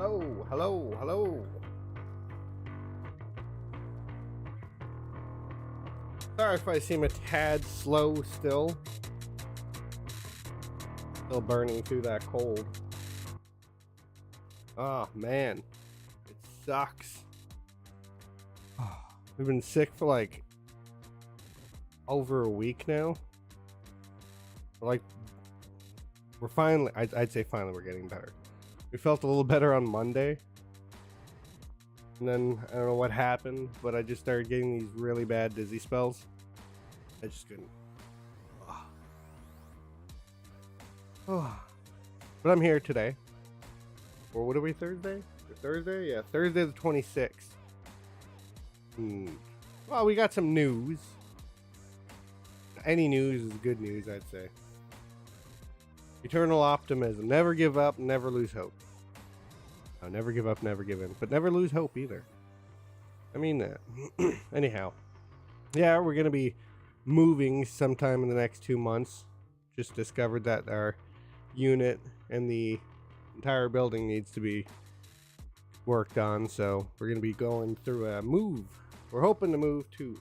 Hello, hello, hello. Sorry if I seem a tad slow still. Still burning through that cold. Oh, man. It sucks. We've been sick for like over a week now. Like, we're finally, I'd say finally we're getting better. We felt a little better on Monday. And then, I don't know what happened, but I just started getting these really bad dizzy spells. I just couldn't. Oh. But I'm here today. Or what are we, Thursday? Thursday? Yeah, Thursday the 26th. Well, we got some news. Any news is good news, I'd say. Eternal optimism. Never give up, never lose hope. No, never give up, never give in. But never lose hope either. I mean that. Anyhow. Yeah, we're going to be moving sometime in the next 2 months. Just discovered that our unit and the entire building needs to be worked on. So we're going to be going through a move. We're hoping to move to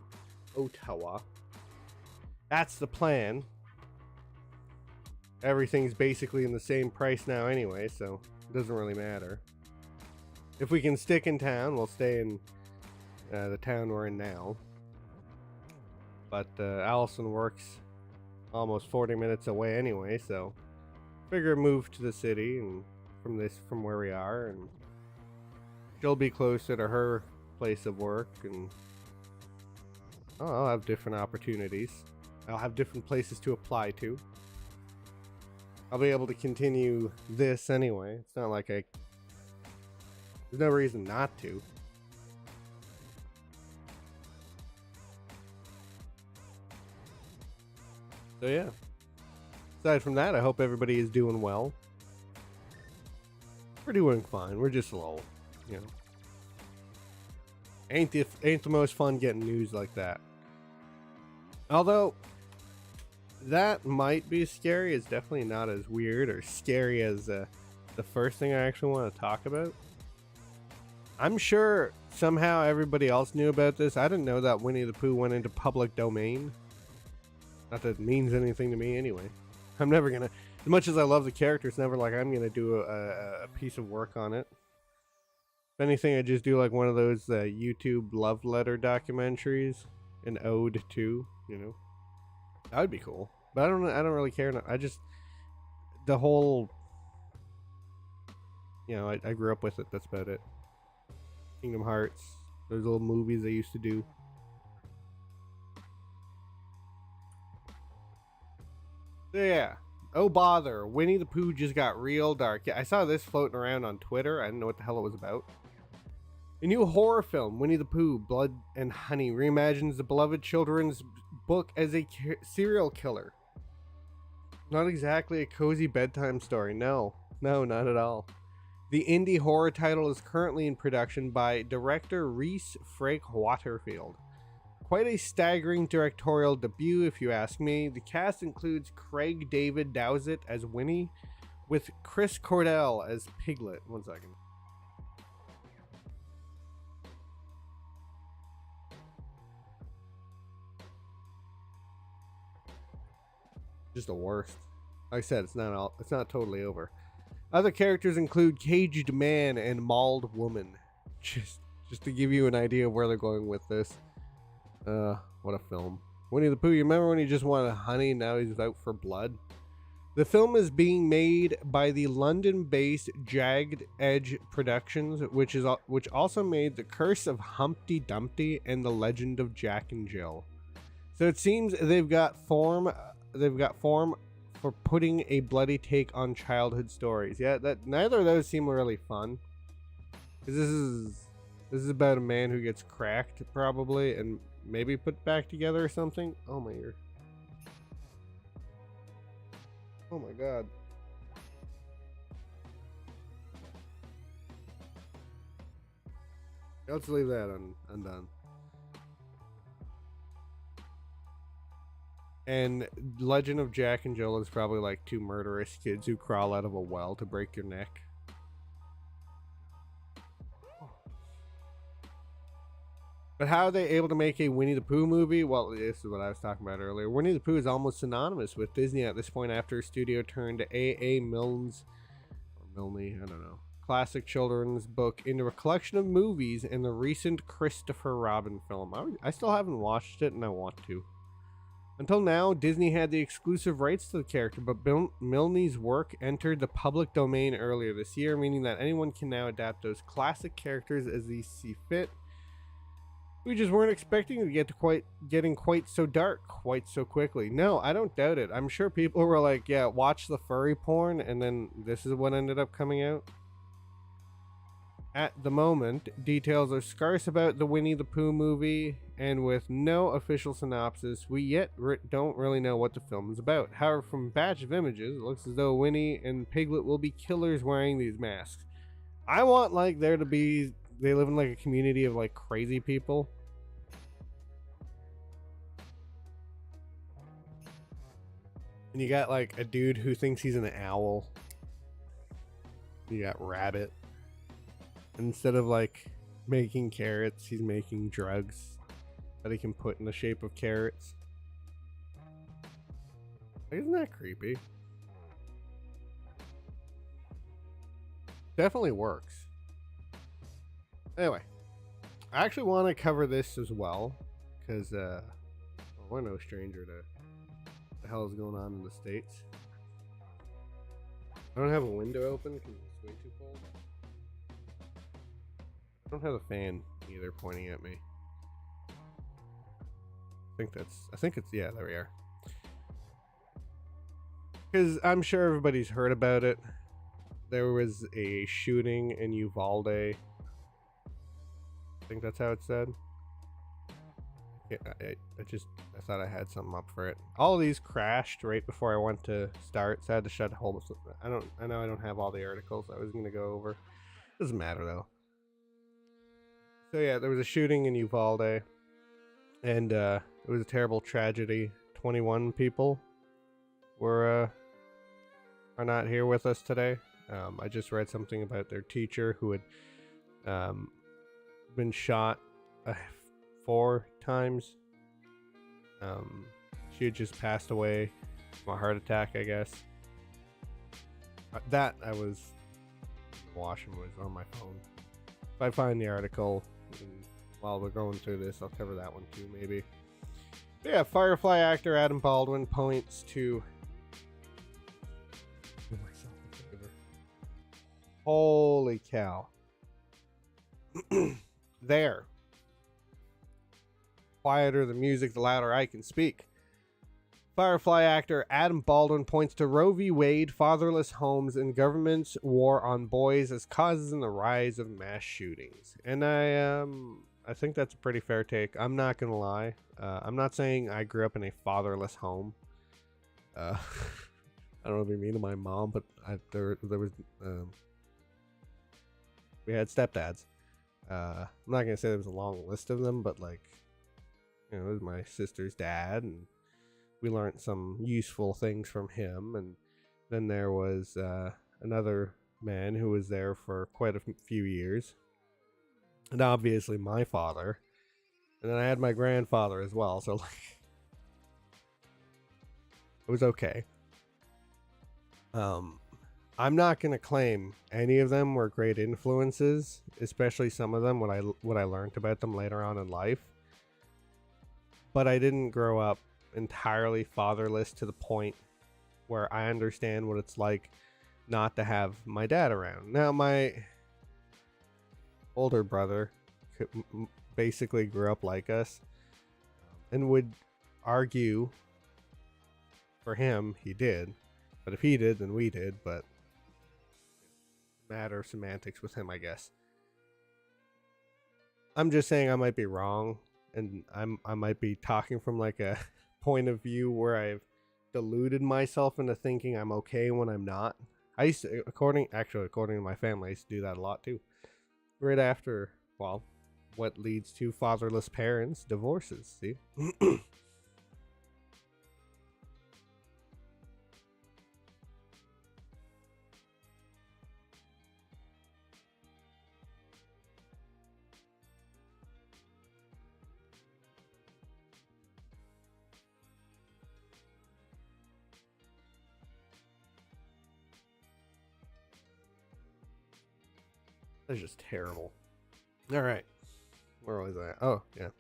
Ottawa. That's the plan. Everything's basically in the same price now anyway, so it doesn't really matter. If we can stick in town, we'll stay in the town we're in now. But Allison works almost 40 minutes away anyway, so figure move to the city and from where we are, and she'll be closer to her place of work, and I'll have different opportunities. I'll have different places to apply to. I'll be able to continue this anyway. It's not like there's no reason not to. So yeah. Aside from that, I hope everybody is doing well. We're doing fine. We're just low, you know. Ain't the most fun getting news like that. Although that might be scary. It's definitely not as weird or scary as the first thing I actually want to talk about. I'm sure somehow everybody else knew about this. I didn't know that Winnie the Pooh went into public domain. Not that it means anything to me anyway. I'm never gonna, as much as I love the character, it's never like I'm gonna do a piece of work on it. If anything, I just do like one of those YouTube love letter documentaries, an ode to, you know. That would be cool, but I don't really care. I just, the whole, you know, I grew up with it. That's about it. Kingdom Hearts, those little movies they used to do. So yeah. Oh bother, Winnie the Pooh just got real dark. Yeah, I saw this floating around on Twitter. I didn't know what the hell it was about. A new horror film, Winnie the Pooh, Blood and Honey, reimagines the beloved children's book as a serial killer. Not exactly a cozy bedtime story. No, not at all. The indie horror title is currently in production by director Reese Frake Waterfield. Quite a staggering directorial debut, if you ask me. The cast includes Craig David Dowsett as Winnie, with Chris Cordell as Piglet. 1 second. Just the worst. Like I said, it's not totally over. Other characters include Caged Man and Mauled Woman. Just to give you an idea of where they're going with this. What a film. Winnie the Pooh, you remember when he just wanted honey, now he's out for blood? The film is being made by the London-based Jagged Edge Productions, which also made The Curse of Humpty Dumpty and The Legend of Jack and Jill. So it seems they've got form for putting a bloody take on childhood stories. Yeah, that neither of those seem really fun. Because this is about a man who gets cracked probably and maybe put back together or something. Oh my ear. Oh my god. Let's leave that undone. And Legend of Jack and Jill is probably like two murderous kids who crawl out of a well to break your neck. But how are they able to make a Winnie the Pooh movie? Well, this is what I was talking about earlier. Winnie the Pooh is almost synonymous with Disney at this point after studio turned A.A. Milne's, or Milne, I don't know, classic children's book into a collection of movies in the recent Christopher Robin film. I still haven't watched it and I want to. Until now, Disney had the exclusive rights to the character, but Milne's work entered the public domain earlier this year, meaning that anyone can now adapt those classic characters as they see fit. We just weren't expecting to getting quite so dark quite so quickly. No, I don't doubt it. I'm sure people were like, yeah, watch the furry porn, and then this is what ended up coming out. At the moment, details are scarce about the Winnie the Pooh movie, and with no official synopsis, we yet don't really know what the film is about. However, from a batch of images, it looks as though Winnie and Piglet will be killers wearing these masks. I want, like, there to be... They live in like a community of like crazy people. And you got like a dude who thinks he's an owl. You got Rabbit. Instead of like making carrots, he's making drugs that he can put in the shape of carrots. Isn't that creepy? Definitely works. Anyway, I actually want to cover this as well, because well, we're no stranger to what the hell is going on in the States. I don't have a window open because it's way too cold. I don't have a fan either pointing at me. I think it's, yeah, there we are. Because I'm sure everybody's heard about it. There was a shooting in Uvalde. I think that's how it said. Yeah, I thought I had something up for it. All of these crashed right before I went to start, so I had to shut a whole. I know I don't have all the articles I was gonna go over. Doesn't matter though. So yeah, there was a shooting in Uvalde, and it was a terrible tragedy. 21 people are not here with us today. I just read something about their teacher who had been shot 4 times. She had just passed away from a heart attack, I guess. That I was watching was on my phone. If I find the article while we're going through this, I'll cover that one too, maybe. But yeah, Firefly actor Adam Baldwin points to. Do myself a favor. Holy cow. There. Quieter the music, the louder I can speak. Firefly actor Adam Baldwin points to Roe v. Wade, fatherless homes, and government's war on boys as causes in the rise of mass shootings. And I think that's a pretty fair take. I'm not gonna lie. I'm not saying I grew up in a fatherless home. I don't know if you mean to my mom, but there was we had stepdads. I'm not gonna say there was a long list of them, but like, you know, it was my sister's dad, and we learned some useful things from him. And then there was another man who was there for quite a few years, and obviously my father. And then I had my grandfather as well, so like, it was okay. I'm not gonna claim any of them were great influences, especially some of them what I learned about them later on in life. But I didn't grow up entirely fatherless to the point where I understand what it's like not to have my dad around. Now, my older brother basically grew up like us and would argue for him, he did. But if he did, then we did. But matter of semantics with him, I guess. I'm just saying I might be wrong, and I might be talking from like a point of view where I've deluded myself into thinking I'm okay when I'm not. I used to, according to my family, I used to do that a lot too. Right after, well, what leads to fatherless parents, divorces, see? That's just terrible. All right. Where was I? Oh, yeah.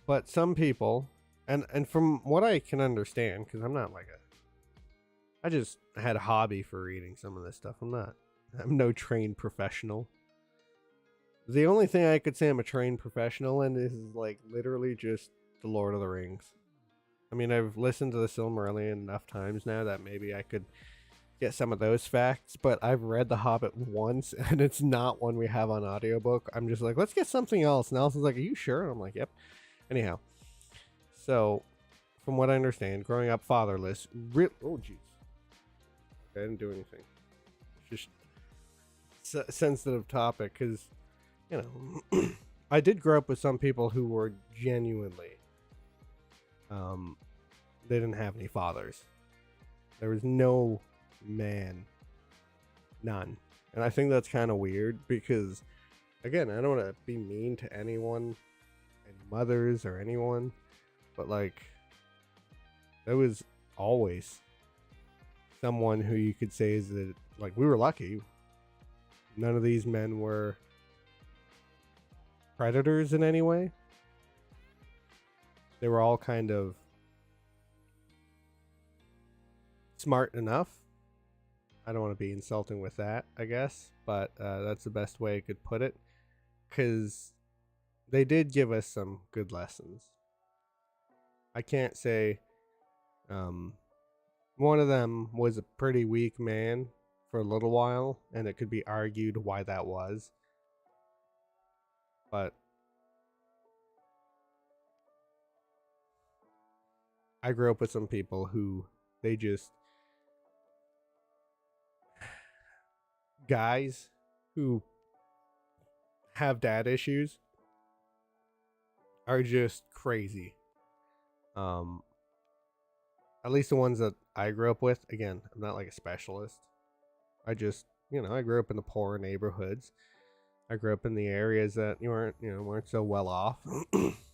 But some people, and from what I can understand, because I'm not like I just had a hobby for reading some of this stuff. I'm no trained professional. The only thing I could say I'm a trained professional in is like literally just the Lord of the Rings. I mean, I've listened to the Silmarillion enough times now that maybe I could get some of those facts, but I've read The Hobbit once and it's not one we have on audiobook. I'm just like, let's get something else. And Allison's like, are you sure? And I'm like, yep. Anyhow, so from what I understand, growing up fatherless, oh jeez, I didn't do anything. Just sensitive topic because, you know, I did grow up with some people who were genuinely, they didn't have any fathers. There was no man, none. And I think that's kind of weird because, again, I don't want to be mean to anyone, any mothers or anyone, but like, there was always someone who you could say is that, like, we were lucky. None of these men were predators in any way. They were all kind of smart enough. I don't want to be insulting with that, I guess, but that's the best way I could put it, because they did give us some good lessons. I can't say one of them was a pretty weak man for a little while, and it could be argued why that was. But I grew up with some people who they just, guys who have dad issues are just crazy. At least the ones that I grew up with. Again, I'm not like a specialist. I just, I grew up in the poor neighborhoods. I grew up in the areas that weren't so well off.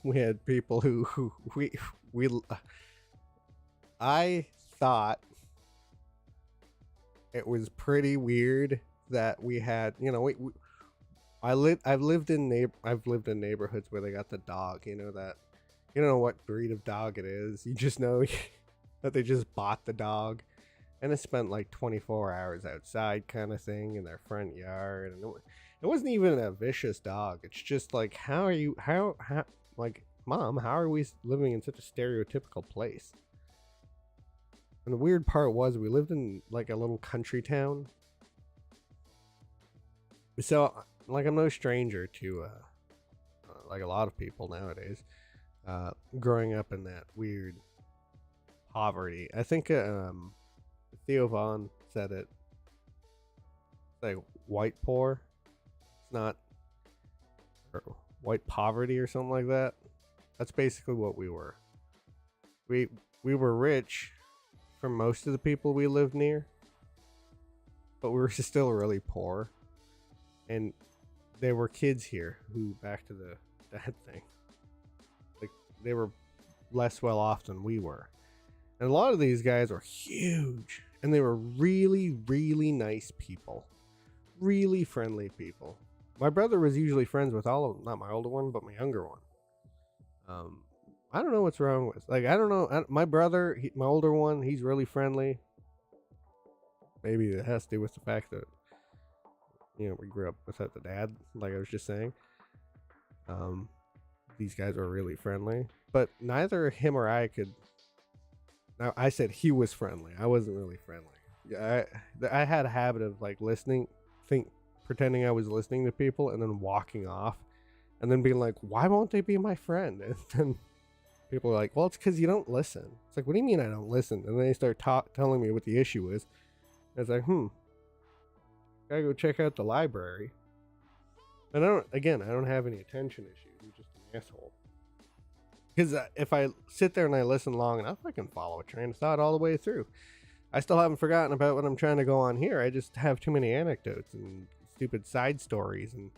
We had people who I thought it was pretty weird that we had, I've lived in neighborhoods where they got the dog, that you don't know what breed of dog it is. You just know that they just bought the dog and it spent like 24 hours outside kind of thing in their front yard. And it wasn't even a vicious dog. It's just like, how like, Mom, how are we living in such a stereotypical place? And the weird part was we lived in like a little country town. So like, I'm no stranger to like a lot of people nowadays growing up in that weird poverty. I think Theo Vaughn said it. It's like white poor. It's not, or white poverty or something like that. That's basically what we were. We were rich for most of the people we lived near, but we were still really poor. And there were kids here who, back to the dad thing, like, they were less well off than we were. And a lot of these guys were huge, and they were really, really nice people, really friendly people. My brother was usually friends with all of them, not my older one, but my younger one. I don't know what's wrong with, like, I don't know. My brother, my older one, he's really friendly. Maybe it has to do with the fact that, we grew up without the dad, like I was just saying. These guys were really friendly, but neither him or I could. Now, I said he was friendly. I wasn't really friendly. I had a habit of like pretending I was listening to people and then walking off and then being like, why won't they be my friend? And then people are like, well, it's because you don't listen. It's like, what do you mean I don't listen? And then they start telling me what the issue is. And it's like, gotta go check out the library. And I don't have any attention issues. I'm just an asshole. Because if I sit there and I listen long enough, I can follow a train of thought all the way through. I still haven't forgotten about what I'm trying to go on here. I just have too many anecdotes and stupid side stories, and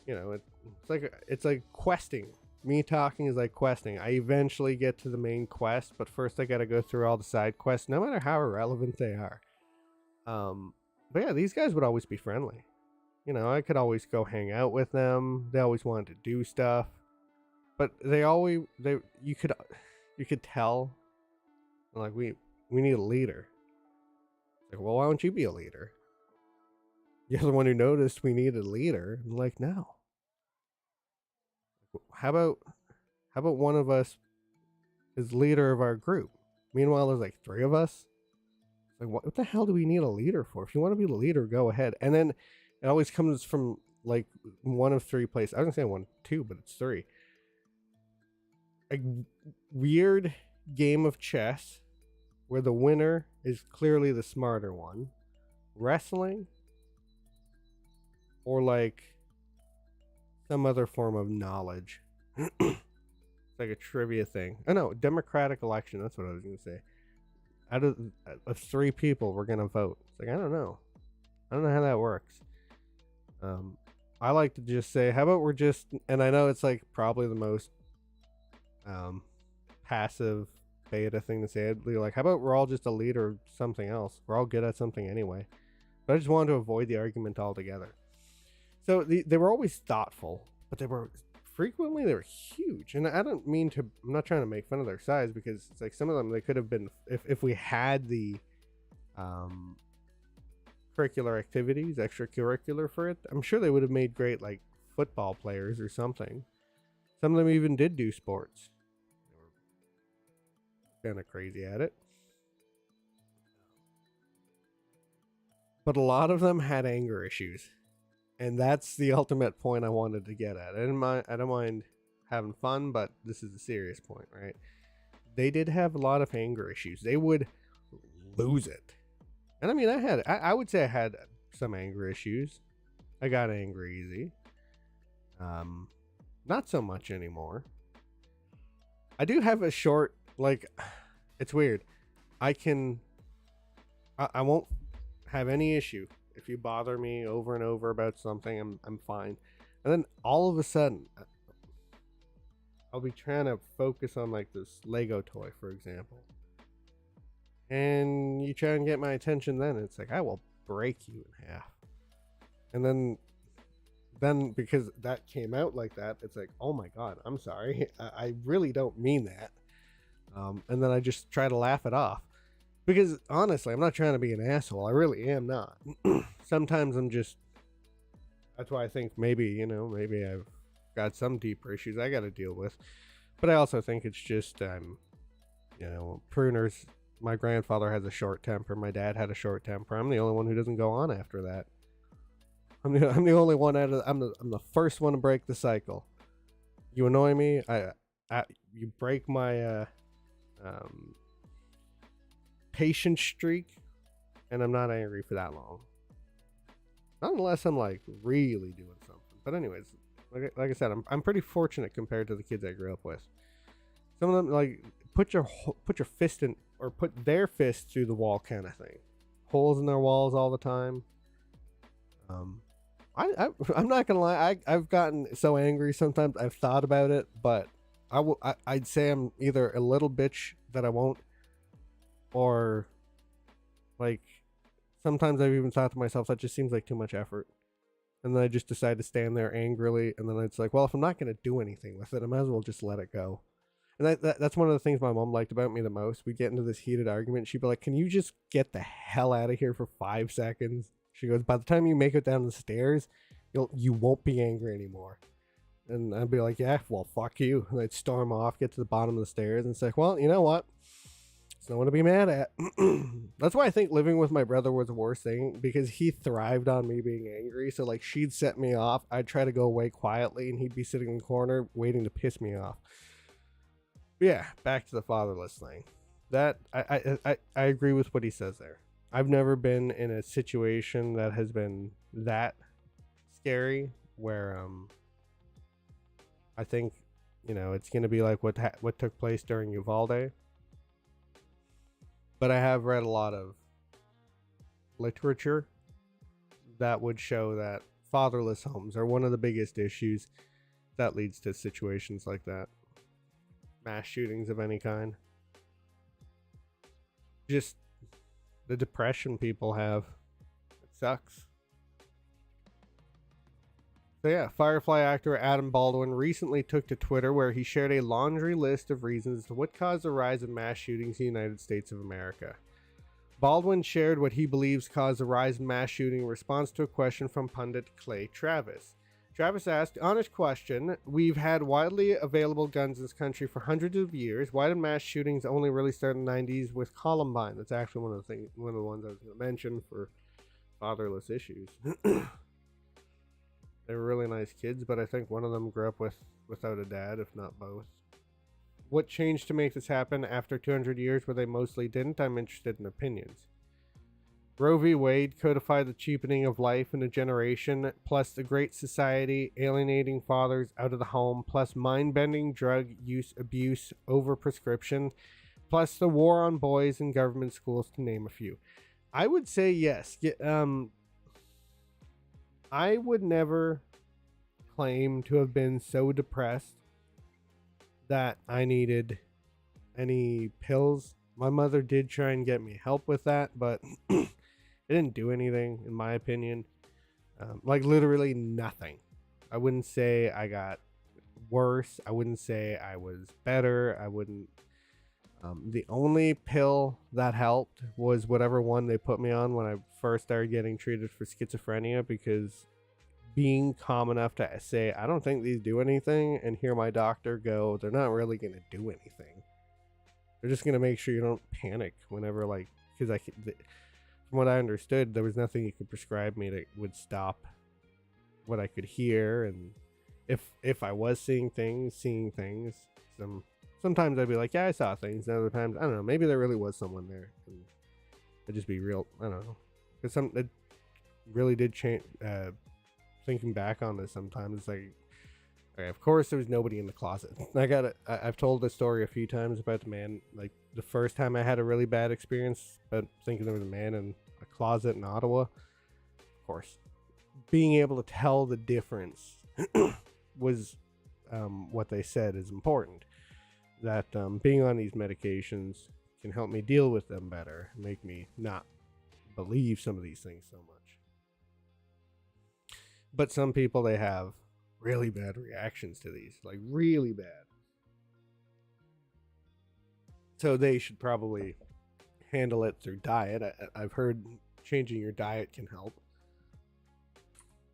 it's like questing. Me talking is like questing. I eventually get to the main quest, but first I got to go through all the side quests, no matter how irrelevant they are. But yeah, these guys would always be friendly. I could always go hang out with them. They always wanted to do stuff, but you could tell, like, we need a leader. Like, well, why don't you be a leader? You're the one who noticed we needed a leader. I'm like, no. How about one of us is leader of our group? Meanwhile, there's like 3 of us. Like, what the hell do we need a leader for? If you want to be the leader, go ahead. And then it always comes from like one of 3 places. I was gonna say 1, 2, but it's 3. A weird game of chess where the winner is clearly the smarter one. Wrestling, or like some other form of knowledge. It's like a trivia thing. Oh no, democratic election. That's what I was gonna say. Out of 3 people, we're gonna vote. It's like, I don't know how that works. I like to just say, how about we're just, and I know it's like probably the most passive beta thing to say. Like, how about we're all just a leader of something else? We're all good at something anyway. But I just wanted to avoid the argument altogether. So they were always thoughtful, but they were huge. And I don't mean to, I'm not trying to make fun of their size, because it's like some of them, they could have been, if we had the curricular activities, extracurricular for it, I'm sure they would have made great like football players or something. Some of them even did do sports. They were kind of crazy at it. But a lot of them had anger issues. And that's the ultimate point I wanted to get at. I don't mind having fun, but this is a serious point, right? They did have a lot of anger issues. They would lose it. And I mean, I would say I had some anger issues. I got angry easy. Not so much anymore. I do have a short, like, it's weird. I won't have any issue if you bother me over and over about something. I'm fine. And then all of a sudden, I'll be trying to focus on like this Lego toy, for example, and you try and get my attention. Then it's like, I will break you in half. And then because that came out like that, it's like, oh my god, I'm sorry. I really don't mean that. And then I just try to laugh it off. Because honestly, I'm not trying to be an asshole. I really am not. Sometimes I'm just, that's why I think maybe I've got some deeper issues I got to deal with. But I also think it's just, pruners. My grandfather has a short temper. My dad had a short temper. I'm the only one who doesn't go on after that. I'm the only one I'm the first one to break the cycle. You annoy me, you break my patience streak, and I'm not angry for that long. Not unless I'm like really doing something. But anyways, like I said, I'm pretty fortunate compared to the kids I grew up with. Some of them like put your fist in, or put their fist through the wall kind of thing. Holes in their walls all the time. I'm not gonna lie. I've gotten so angry sometimes. I've thought about it, but I'd say I'm either a little bitch that I won't, or like sometimes I've even thought to myself, that just seems like too much effort. And then I just decide to stand there angrily, and then it's like, well, if I'm not going to do anything with it, I might as well just let it go. And that's one of the things my mom liked about me the most. We'd get into this heated argument. She'd be like, can you just get the hell out of here for 5 seconds? She goes, by the time you make it down the stairs, you won't be angry anymore. And I'd be like, yeah, well, fuck you. And I'd storm off, get to the bottom of the stairs, and say, well, you know what? It's no one to be mad at. That's why I think living with my brother was the worst thing, because he thrived on me being angry. So like, she'd set me off, I'd try to go away quietly, and he'd be sitting in the corner waiting to piss me off. But yeah, back to the fatherless thing. That I agree with what he says there. I've never been in a situation that has been that scary, where I think it's gonna be like what took place during Uvalde. But I have read a lot of literature that would show that fatherless homes are one of the biggest issues that leads to situations like that. Mass shootings of any kind. Just the depression people have. It sucks. So yeah, Firefly actor Adam Baldwin recently took to Twitter where he shared a laundry list of reasons to what caused the rise of mass shootings in the United States of America. Baldwin shared what he believes caused the rise in mass shooting in response to a question from pundit Clay Travis. Travis asked, honest question, we've had widely available guns in this country for hundreds of years. Why did mass shootings only really start in the 90s with Columbine? That's actually one of the ones I was going to mention for fatherless issues. They were really nice kids, but I think one of them grew up without a dad, if not both. What changed to make this happen after 200 years where they mostly didn't? I'm interested in opinions. Roe v. Wade codified the cheapening of life in a generation, plus the Great Society alienating fathers out of the home, plus mind-bending drug use abuse over prescription, plus the war on boys in government schools, to name a few. I would say yes. I would never claim to have been so depressed that I needed any pills. My mother did try and get me help with that, but it didn't do anything, in my opinion. Like literally nothing. I wouldn't say I got worse. I wouldn't say I was better. I wouldn't. The only pill that helped was whatever one they put me on when I first started getting treated for schizophrenia, because being calm enough to say, I don't think these do anything, and hear my doctor go, they're not really going to do anything. They're just going to make sure you don't panic whenever, like, because from what I understood, there was nothing you could prescribe me that would stop what I could hear. And if I was seeing things, sometimes I'd be like, yeah, I saw things. And other times, I don't know, maybe there really was someone there. And it'd just be real, I don't know. Because it really did change. Thinking back on this, sometimes it's like, okay, of course there was nobody in the closet. I've told this story a few times about the man, like the first time I had a really bad experience about thinking there was a man in a closet in Ottawa. Of course, being able to tell the difference was what they said is important. That being on these medications can help me deal with them better, make me not believe some of these things so much. But some people, they have really bad reactions to these, like really bad. So they should probably handle it through diet. I've heard changing your diet can help.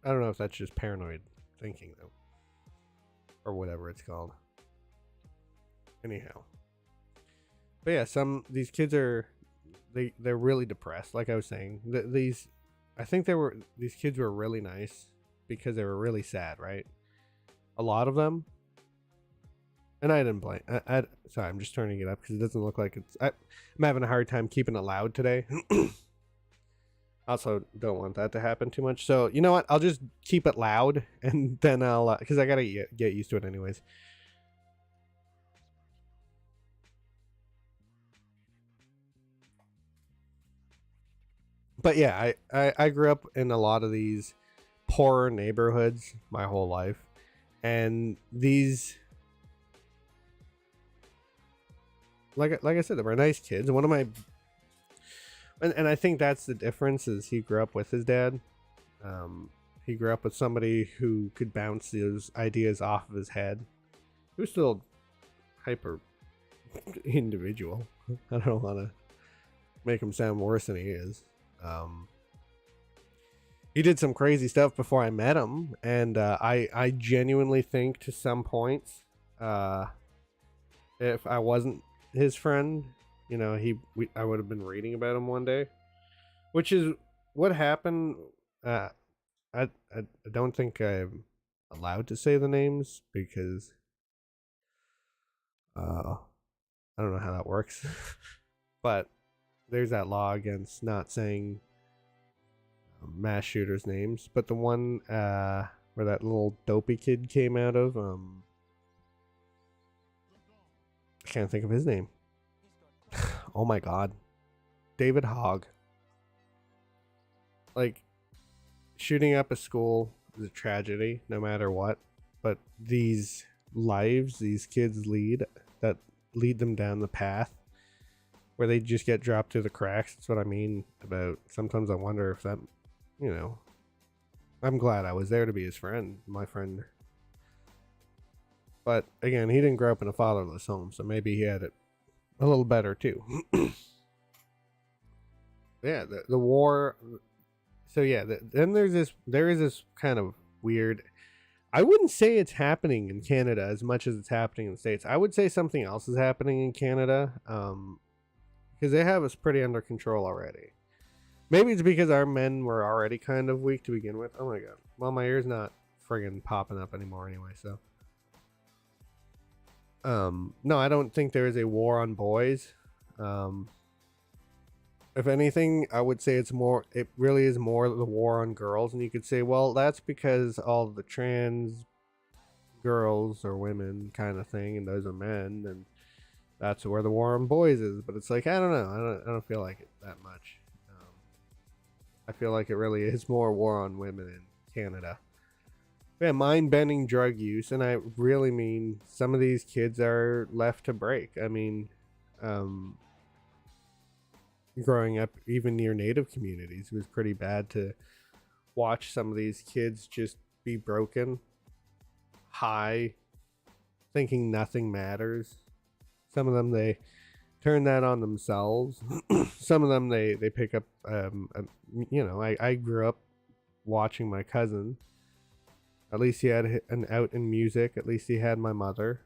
I don't know if that's just paranoid thinking, though, or whatever it's called. Anyhow. But yeah, these kids they're really depressed. Like I was saying, these kids were really nice because they were really sad, right? A lot of them. And I didn't blame. Sorry, I'm just turning it up because it doesn't look like it's. I'm having a hard time keeping it loud today. Also, don't want that to happen too much. So you know what? I'll just keep it loud, and then I'll because I gotta get used to it anyways. But yeah, I grew up in a lot of these poorer neighborhoods my whole life, and these, like I said, they were nice kids. One of my and I think that's the difference, is he grew up with his dad. He grew up with somebody who could bounce those ideas off of his head. He was still hyper individual. I don't want to make him sound worse than he is. He did some crazy stuff before I met him, and I genuinely think to some points, if I wasn't his friend, you know, I would have been reading about him one day, which is what happened. I don't think I'm allowed to say the names because I don't know how that works, but there's that law against not saying mass shooters' names. But the one where that little dopey kid came out of, I can't think of his name. Oh my god. David Hogg. Like, shooting up a school is a tragedy no matter what, but these lives these kids lead them down the path where they just get dropped through the cracks. That's what I mean about sometimes I wonder if that, you know, I'm glad I was there to be his friend, my friend. But again, he didn't grow up in a fatherless home, so maybe he had it a little better too. Yeah, the war. So yeah, then there is this kind of weird. I wouldn't say it's happening in Canada as much as it's happening in the States. I would say something else is happening in Canada, because they have us pretty under control already. Maybe it's because our men were already kind of weak to begin with. Oh my god. Well, my ear's not friggin' popping up anymore anyway, so. No, I don't think there is a war on boys. Um, if anything, I would say it really is more the war on girls. And you could say, well, that's because all the trans girls or women kind of thing, and those are men, and that's where the war on boys is. But it's like, I don't know. I don't feel like it that much. I feel like it really is more war on women in Canada. Yeah, mind bending drug use, and I really mean some of these kids are left to break. I mean, um, growing up even near native communities, it was pretty bad to watch some of these kids just be broken, high, thinking nothing matters. Some of them turn that on themselves. Some of them they pick up. I grew up watching my cousin. At least he had an out in music. At least he had my mother,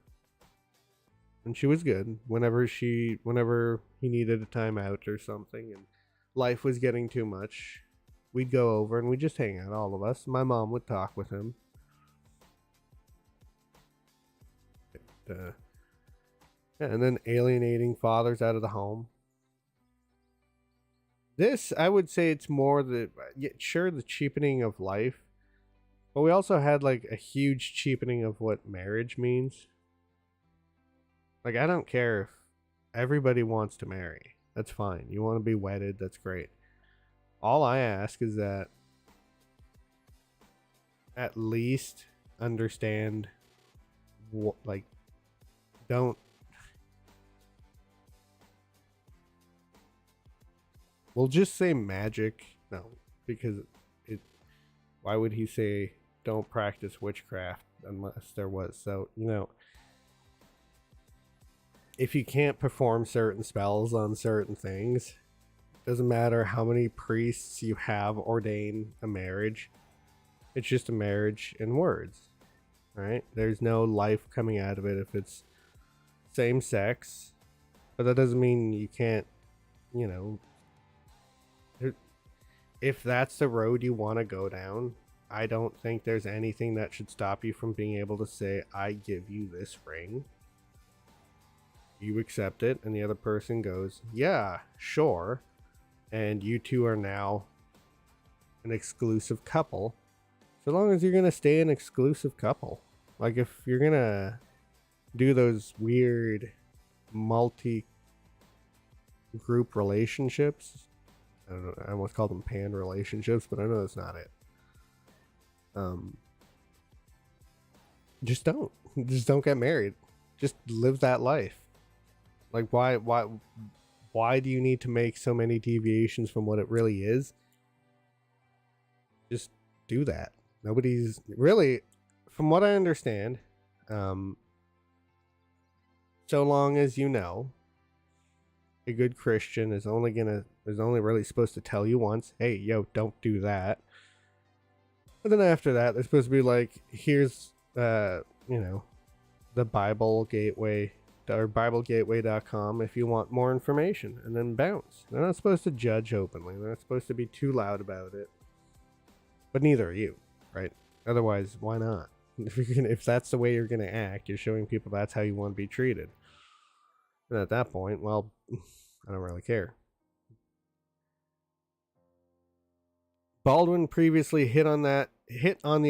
and she was good. Whenever he needed a timeout or something, and life was getting too much, we'd go over and we'd just hang out, all of us. My mom would talk with him. And then alienating fathers out of the home. This, I would say, it's more the cheapening of life, but we also had like a huge cheapening of what marriage means. Like, I don't care if everybody wants to marry. That's fine. You want to be wedded, that's great. All I ask is that at least understand what, like, don't. We'll just say magic. No, because it. Why would he say don't practice witchcraft unless there was? So, if you can't perform certain spells on certain things, doesn't matter how many priests you have ordain a marriage. It's just a marriage in words, right? There's no life coming out of it if it's same sex, but that doesn't mean you can't, you know, if that's the road you want to go down, I don't think there's anything that should stop you from being able to say, I give you this ring. You accept it, and the other person goes, yeah, sure. And you two are now an exclusive couple. So long as you're going to stay an exclusive couple. Like, if you're going to do those weird multi group relationships, I don't know, I almost call them pan relationships, but I know that's not it. Just don't get married. Just live that life. Like, why do you need to make so many deviations from what it really is? Just do that. Nobody's really, from what I understand, so long as you know, a good Christian is only really supposed to tell you once, hey, yo, don't do that. But then after that, they're supposed to be like, here's, the Bible Gateway, or BibleGateway.com if you want more information, and then bounce. They're not supposed to judge openly. They're not supposed to be too loud about it. But neither are you, right? Otherwise, why not? If that's the way you're going to act, you're showing people that's how you want to be treated. And at that point, well, I don't really care. Baldwin previously hit on the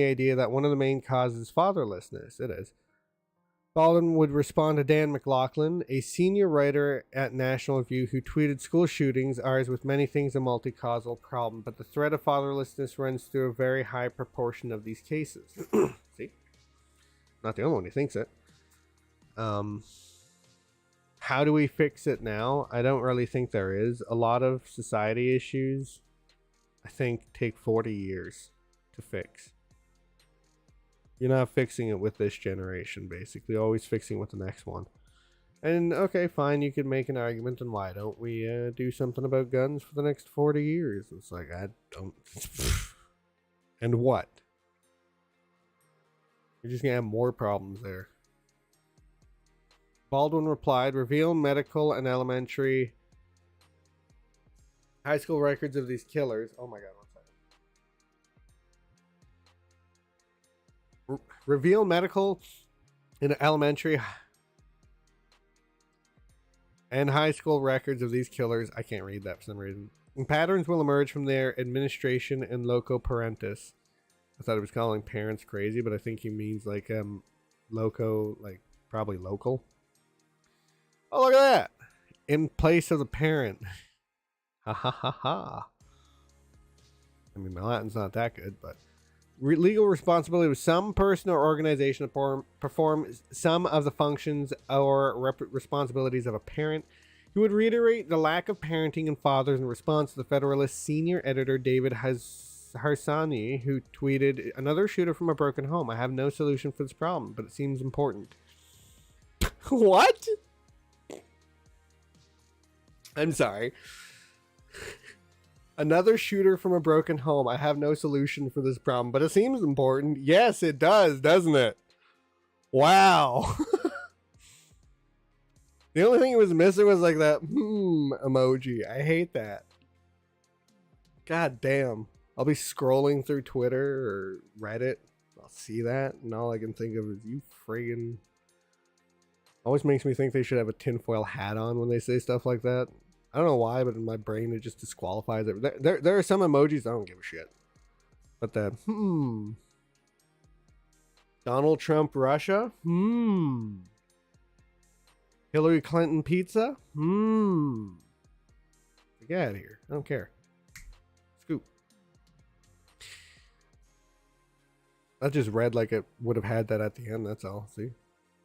idea that one of the main causes is fatherlessness. It is. Baldwin would respond to Dan McLaughlin, a senior writer at National Review, who tweeted, school shootings are, as with many things, a multi-causal problem, but the threat of fatherlessness runs through a very high proportion of these cases. See? Not the only one who thinks it. How do we fix it now? I don't really think there is. A lot of society issues, I think, take 40 years. to fix. You're not fixing it with this generation, basically. Always fixing with the next one. And okay, fine, you could make an argument, and why don't we do something about guns for the next 40 years? It's like, I don't... And what? You're just gonna have more problems there. Baldwin replied, reveal medical and elementary high school records of these killers. Oh my god, one second. Reveal medical and elementary and high school records of these killers. I can't read that for some reason. And patterns will emerge from their administration and loco parentis. I thought he was calling parents crazy, but I think he means like loco, like probably local. Oh, look at that! In place of the parent. Ha ha ha ha. I mean, my Latin's not that good, but legal responsibility of some person or organization to perform some of the functions or responsibilities of a parent. He would reiterate the lack of parenting in fathers in response to the Federalist senior editor David Harsani, who tweeted, another shooter from a broken home. I have no solution for this problem, but it seems important. What? I'm sorry. Another shooter from a broken home. I have no solution for this problem, but it seems important. Yes, it does, doesn't it? Wow. The only thing it was missing was like that emoji. I hate that. God damn. I'll be scrolling through Twitter or Reddit. I'll see that, and all I can think of is you friggin'. Always makes me think they should have a tinfoil hat on when they say stuff like that. I don't know why, but in my brain it just disqualifies it. There are some emojis I don't give a shit. But the Donald Trump Russia? Hillary Clinton pizza? Get out of here. I don't care. Scoop. I just read like it would have had that at the end, that's all. See?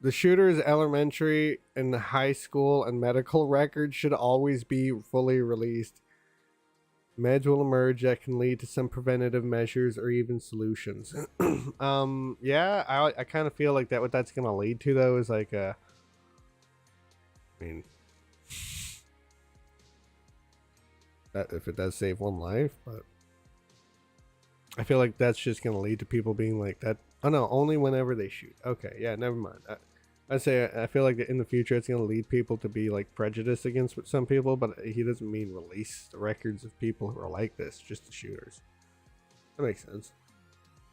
The shooter's elementary and high school and medical records should always be fully released. Meds will emerge that can lead to some preventative measures or even solutions. Yeah, I kind of feel like that what that's going to lead to, though, is like I mean, that if it does save one life, but I feel like that's just going to lead to people being like that. Oh no, only whenever they shoot. Okay, yeah, never mind. I feel like in the future it's going to lead people to be like prejudiced against some people, but he doesn't mean release the records of people who are like this, just the shooters. That makes sense.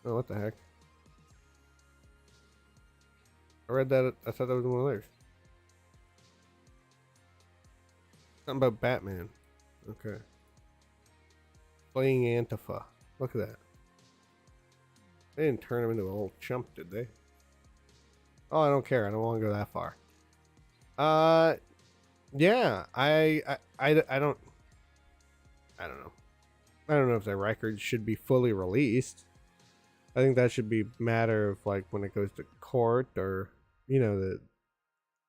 Oh, what the heck? I read that. I thought that was one of theirs. Something about Batman. Okay. Playing Antifa. Look at that. They didn't turn him into a little chump, did they? Oh, I don't care. I don't want to go that far. Yeah. I don't know. I don't know if the records should be fully released. I think that should be a matter of like when it goes to court, or you know,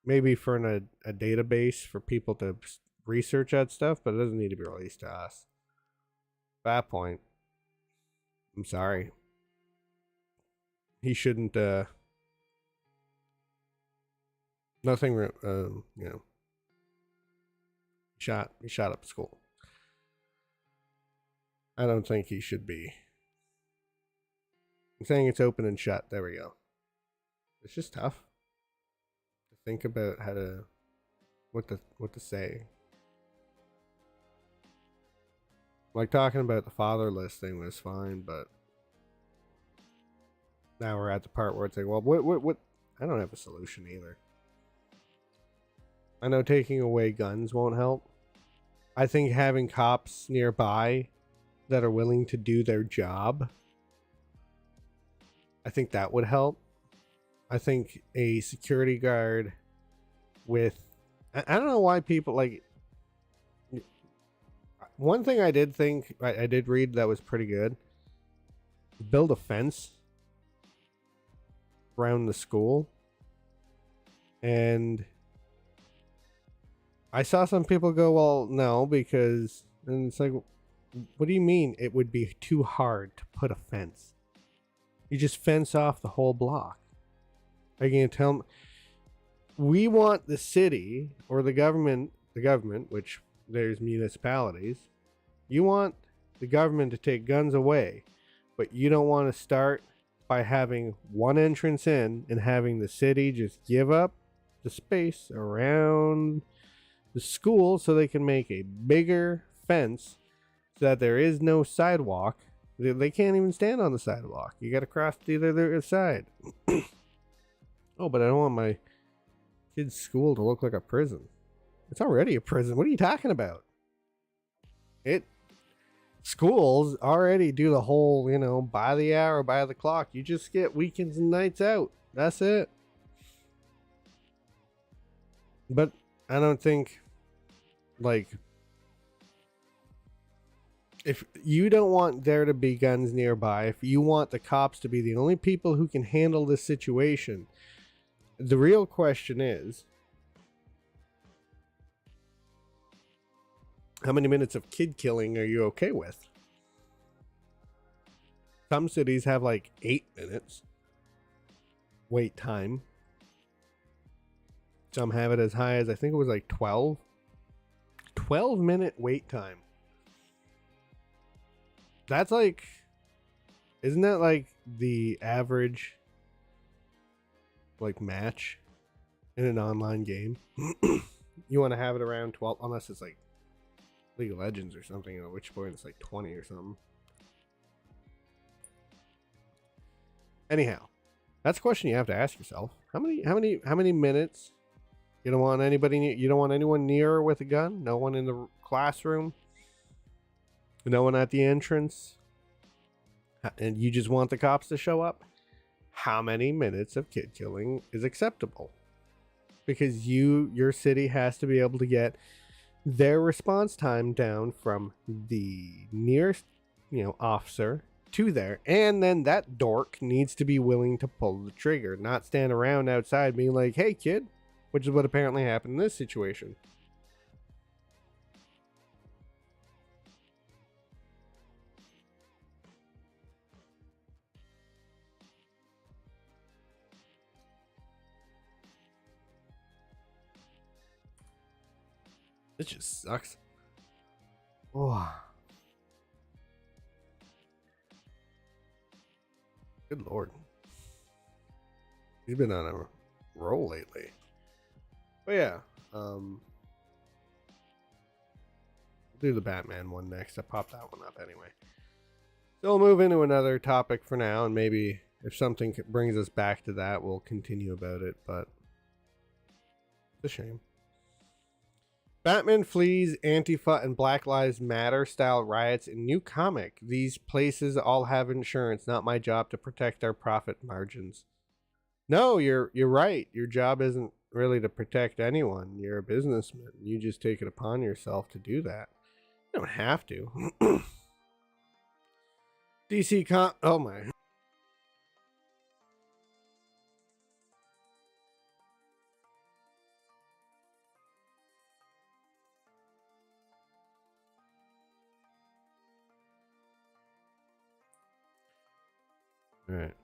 maybe for a database for people to research that stuff, but it doesn't need to be released to us. At that point, I'm sorry. He shouldn't, nothing, you know, he shot up school. I don't think he should be. I'm saying it's open and shut. There we go. It's just tough to think about how to, what to say. Like talking about the fatherless thing was fine, but now we're at the part where it's like, well, what? I don't have a solution either. I know taking away guns won't help. I think having cops nearby that are willing to do their job, I think that would help. I think a security guard with, I don't know why people like, one thing I did think, I did read that was pretty good. Build a fence around the school. And I saw some people go, well, no, because, and it's like, what do you mean it would be too hard to put a fence? You just fence off the whole block. Are you going to tell them we want the city or the government, which there's municipalities, you want the government to take guns away, but you don't want to start by having one entrance in and having the city just give up the space around the school so they can make a bigger fence so that there is no sidewalk. They can't even stand on the sidewalk. You got to cross to the other side. Oh, but I don't want my kid's school to look like a prison. It's already a prison. What are you talking about? Schools already do the whole, by the hour, by the clock. You just get weekends and nights out. That's it. But I don't think, if you don't want there to be guns nearby, if you want the cops to be the only people who can handle this situation, the real question is, how many minutes of kid killing are you okay with? Some cities have 8 minutes wait time. Some have it as high as, I think it was 12. 12-minute wait time. That's isn't that the average match in an online game? You want to have it around 12, unless it's League of Legends or something, at which point it's 20 or something. Anyhow, that's a question you have to ask yourself. How many minutes? You don't want anyone near with a gun? No one in the classroom? No one at the entrance? And you just want the cops to show up? How many minutes of kid killing is acceptable? Because your city has to be able to get their response time down from the nearest, officer to there. And then that dork needs to be willing to pull the trigger, not stand around outside being like, hey, kid, which is what apparently happened in this situation. It just sucks. Oh. Good Lord. He's been on a roll lately. But yeah, we'll do the Batman one next. I popped that one up anyway. So we'll move into another topic for now, and maybe if something brings us back to that, we'll continue about it, but it's a shame. Batman flees Antifa and Black Lives Matter style riots in new comic. These places all have insurance. Not my job to protect our profit margins. No, you're right. Your job isn't really to protect anyone. You're a businessman. You just take it upon yourself to do that. You don't have to. Oh my. All right.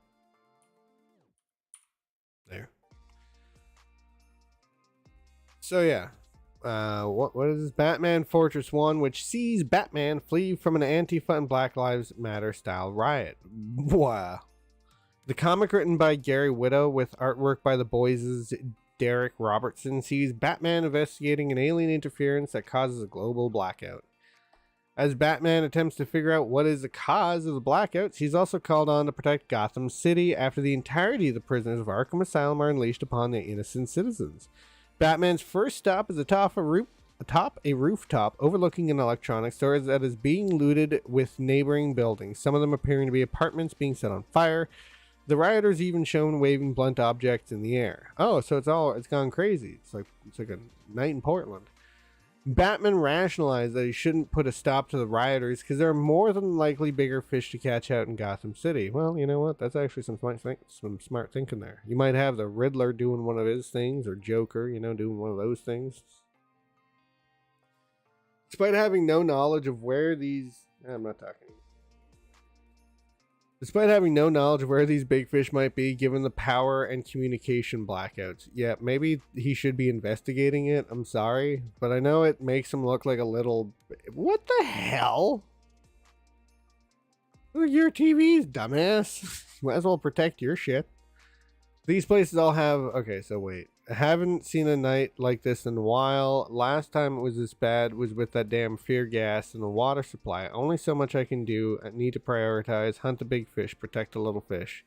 There. So yeah. What is this? Batman Fortress 1, which sees Batman flee from an Antifa and Black Lives Matter style riot. Wow. The comic, written by Gary Whitta with artwork by the Boys' Derek Robertson, sees Batman investigating an alien interference that causes a global blackout. As Batman attempts to figure out what is the cause of the blackouts, he's also called on to protect Gotham City after the entirety of the prisoners of Arkham Asylum are unleashed upon the innocent citizens. Batman's first stop is atop a rooftop overlooking an electronics store that is being looted with neighboring buildings, some of them appearing to be apartments being set on fire. The rioters even shown waving blunt objects in the air. Oh, so it's gone crazy. It's like a night in Portland. Batman rationalized that he shouldn't put a stop to the rioters because there are more than likely bigger fish to catch out in Gotham City. Well, you know what? That's actually some smart thinking there. You might have the Riddler doing one of his things, or Joker, doing one of those things. Despite having no knowledge of where these... I'm not talking. Despite having no knowledge of where these big fish might be, given the power and communication blackouts. Yeah, maybe he should be investigating it. I'm sorry, but I know it makes him look like a little... What the hell? Look at your TVs, dumbass. Might as well protect your shit. These places all have... Okay, so wait. I haven't seen a night like this in a while. Last time it was this bad was with that damn fear gas and the water supply. Only so much I can do. I need to prioritize. Hunt the big fish. Protect the little fish.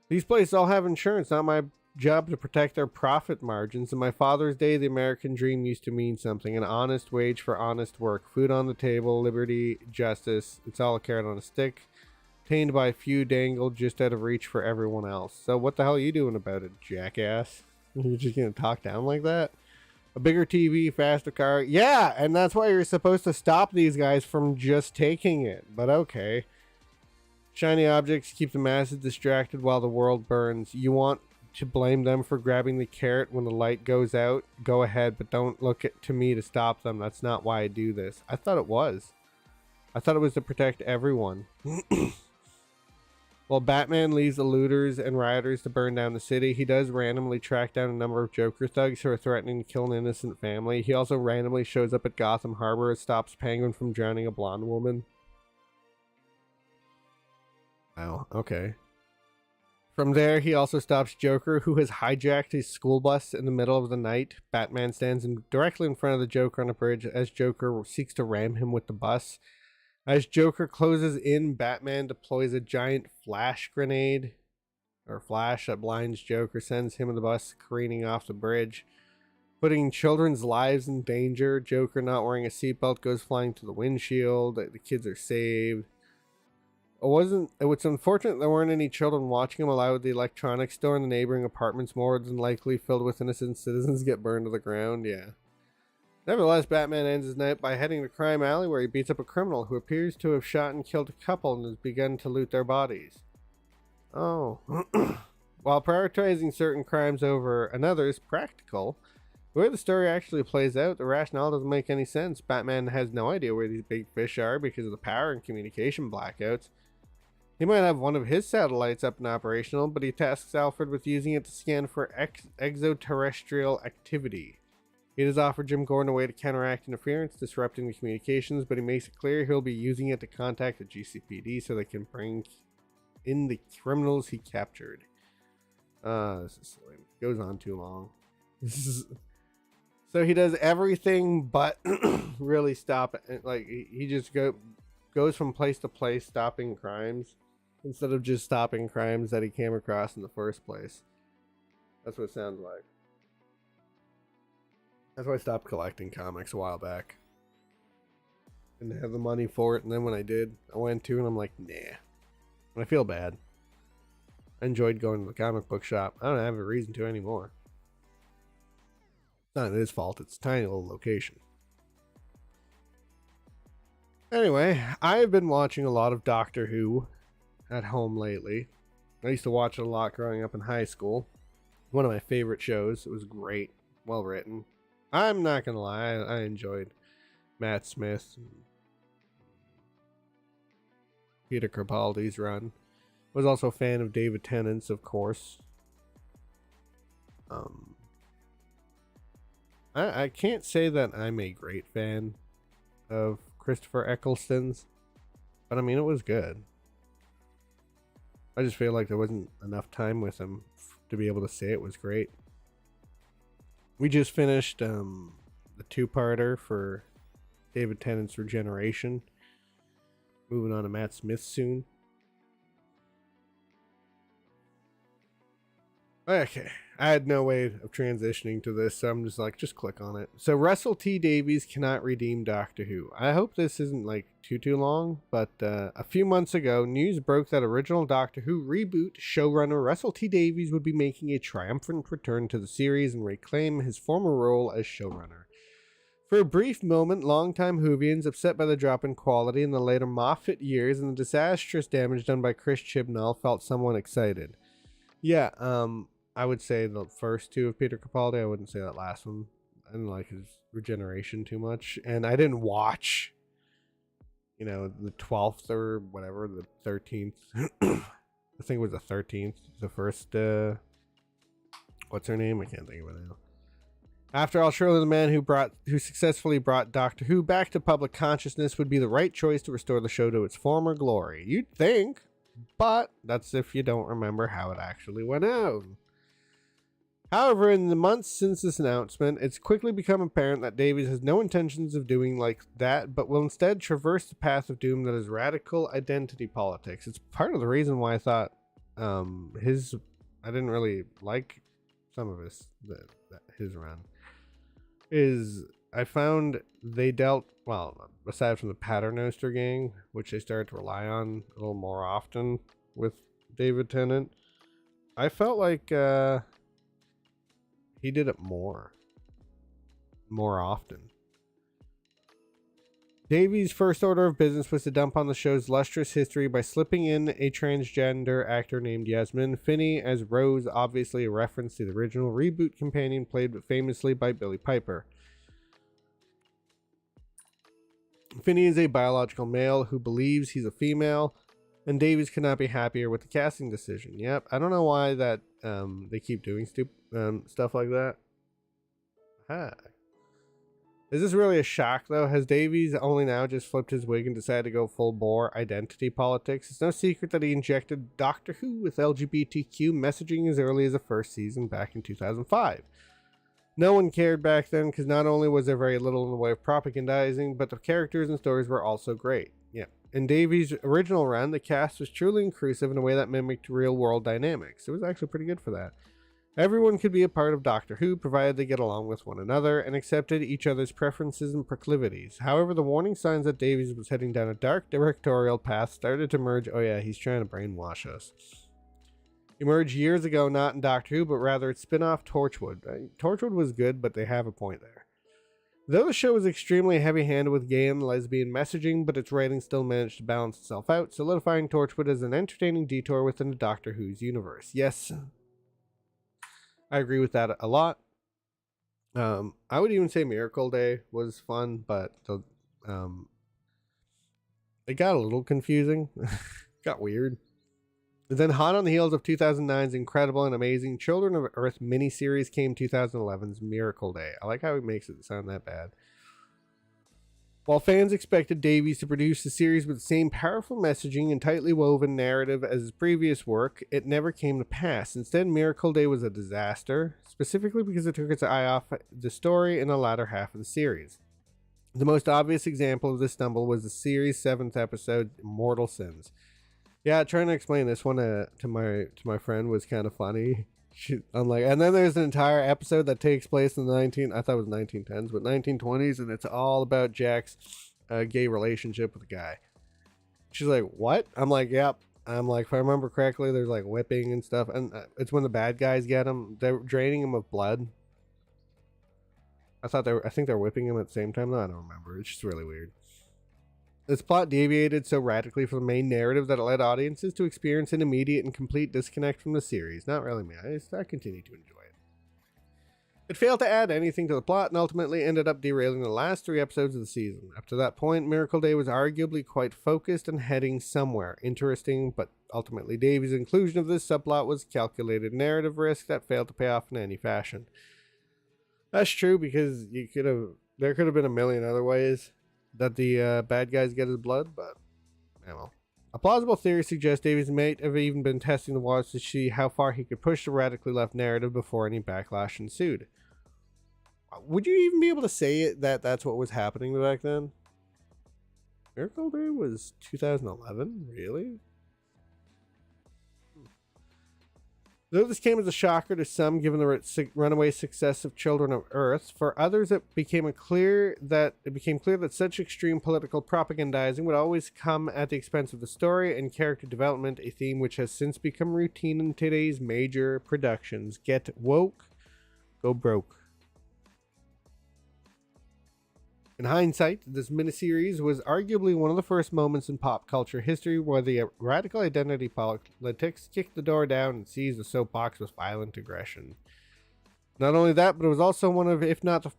These places all have insurance. Not my job to protect their profit margins. In my father's day, the American dream used to mean something. An honest wage for honest work. Food on the table. Liberty. Justice. It's all a carrot on a stick. Obtained by a few, dangled just out of reach for everyone else. So what the hell are you doing about it, jackass? You're just gonna talk down like that? A bigger TV, faster car. Yeah, and that's why you're supposed to stop these guys from just taking it. But okay. Shiny objects keep the masses distracted while the world burns. You want to blame them for grabbing the carrot when the light goes out? Go ahead, but don't look to me to stop them. That's not why I do this. I thought it was. I thought it was to protect everyone. While Batman leaves the looters and rioters to burn down the city, he does randomly track down a number of Joker thugs who are threatening to kill an innocent family. He also randomly shows up at Gotham Harbor and stops Penguin from drowning a blonde woman. Oh, okay. From there, he also stops Joker, who has hijacked his school bus in the middle of the night. Batman stands directly in front of the Joker on a bridge as Joker seeks to ram him with the bus. As Joker closes in, Batman deploys a giant flash grenade, or flash, that blinds Joker, sends him and the bus careening off the bridge, putting children's lives in danger. Joker, not wearing a seatbelt, goes flying to the windshield. The kids are saved. It's unfortunate there weren't any children watching him, allowed the electronics store in the neighboring apartments, more than likely filled with innocent citizens, get burned to the ground. Yeah. Nevertheless, Batman ends his night by heading to Crime Alley, where he beats up a criminal who appears to have shot and killed a couple and has begun to loot their bodies. Oh. While prioritizing certain crimes over another is practical, the way the story actually plays out, the rationale doesn't make any sense. Batman has no idea where these big fish are because of the power and communication blackouts. He might have one of his satellites up and operational, but he tasks Alfred with using it to scan for extraterrestrial activity. He does offer Jim Gordon a way to counteract interference, disrupting the communications, but he makes it clear he'll be using it to contact the GCPD so they can bring in the criminals he captured. This is silly. It goes on too long. So he does everything but really stop it. Like, he just goes from place to place stopping crimes instead of just stopping crimes that he came across in the first place. That's what it sounds like. That's why I stopped collecting comics a while back. Didn't have the money for it, and then when I did, I went to and I'm like, nah. And I feel bad. I enjoyed going to the comic book shop. I don't have a reason to anymore. It's not his fault, it's a tiny little location. Anyway, I've been watching a lot of Doctor Who at home lately. I used to watch it a lot growing up in high school. One of my favorite shows. It was great. Well written. I'm not gonna lie, I enjoyed Matt Smith and Peter Capaldi's run. Was also a fan of David Tennant's, of course. I can't say that I'm a great fan of Christopher Eccleston's, but I mean, it was good. I just feel like there wasn't enough time with him to be able to say it was great. We just finished the two-parter for David Tennant's Regeneration. Moving on to Matt Smith soon. Okay, I had no way of transitioning to this, so I'm just like, just click on it. So Russell T Davies cannot redeem Doctor Who. I hope this isn't like too long, but a few months ago, news broke that original Doctor Who reboot showrunner Russell T Davies would be making a triumphant return to the series and reclaim his former role as showrunner. For a brief moment, longtime Whovians, upset by the drop in quality in the later Moffat years and the disastrous damage done by Chris Chibnall, felt somewhat excited. Yeah, I would say the first two of Peter Capaldi. I wouldn't say that last one. I didn't like his Regeneration too much. And I didn't watch the 12th or whatever, the 13th. I think it was the 13th. The first, what's her name? I can't think of it now. After all, surely the man who successfully brought Doctor Who back to public consciousness would be the right choice to restore the show to its former glory. You'd think, but that's if you don't remember how it actually went out. However, in the months since this announcement, it's quickly become apparent that Davies has no intentions of doing like that, but will instead traverse the path of doom that is radical identity politics. It's part of the reason why I thought I didn't really like some of his run. Is I found they dealt, well, aside from the Paternoster gang, which they started to rely on a little more often with David Tennant, I felt like he did it more often. Davies' first order of business was to dump on the show's lustrous history by slipping in a transgender actor named Yasmin Finney as Rose, obviously a reference to the original reboot companion played famously by Billie Piper. Finney is a biological male who believes he's a female, and Davies could not be happier with the casting decision. Yep, I don't know why that they keep doing stuff like that. Is this really a shock, though? Has Davies only now just flipped his wig and decided to go full-bore identity politics? It's no secret that he injected Doctor Who with LGBTQ messaging as early as the first season back in 2005. No one cared back then because not only was there very little in the way of propagandizing, but the characters and stories were also great. Yeah. In Davies' original run, the cast was truly inclusive in a way that mimicked real-world dynamics. It was actually pretty good for that. Everyone could be a part of Doctor Who, provided they get along with one another and accepted each other's preferences and proclivities. However, the warning signs that Davies was heading down a dark directorial path started to emerge. Oh yeah, he's trying to brainwash us. Emerged years ago, not in Doctor Who, but rather its spin-off Torchwood. Torchwood was good, but they have a point there. Though the show was extremely heavy-handed with gay and lesbian messaging, but its writing still managed to balance itself out, solidifying Torchwood as an entertaining detour within the Doctor Who's universe. Yes, I agree with that a lot. I would even say Miracle Day was fun, but it got a little confusing. Got weird. And then hot on the heels of 2009's incredible and amazing Children of Earth miniseries came 2011's Miracle Day. I like how he makes it sound that bad. While fans expected Davies to produce the series with the same powerful messaging and tightly woven narrative as his previous work, it never came to pass. Instead, Miracle Day was a disaster, specifically because it took its eye off the story in the latter half of the series. The most obvious example of this stumble was the series' 7th episode, Mortal Sins. Yeah, trying to explain this one to my friend was kind of funny. I'm like, and then there's an entire episode that takes place in the I thought it was 1910s, but 1920s, and it's all about Jack's gay relationship with a guy. She's like, what? I'm like, yep. I'm like, if I remember correctly, there's like whipping and stuff, and it's when the bad guys get him. They're draining him of blood. I think they're whipping him at the same time, though. I don't remember. It's just really weird. This plot deviated so radically from the main narrative that it led audiences to experience an immediate and complete disconnect from the series. Not really me. I continue to enjoy it. It failed to add anything to the plot and ultimately ended up derailing the last 3 episodes of the season. Up to that point, Miracle Day was arguably quite focused and heading somewhere interesting, but ultimately Davies' inclusion of this subplot was calculated narrative risk that failed to pay off in any fashion. That's true, because there could have been a million other ways that the bad guys get his blood, but well. A plausible theory suggests Davies might have even been testing the waters to see how far he could push the radically left narrative before any backlash ensued. Would you even be able to say that that's what was happening back then? Miracle Day was 2011? Really? Though this came as a shocker to some, given the runaway success of Children of Earth, for others it became clear that such extreme political propagandizing would always come at the expense of the story and character development, a theme which has since become routine in today's major productions. Get woke, go broke. In hindsight, this miniseries was arguably one of the first moments in pop culture history where the radical identity politics kicked the door down and seized the soapbox with violent aggression. Not only that, but it was also one of, if not the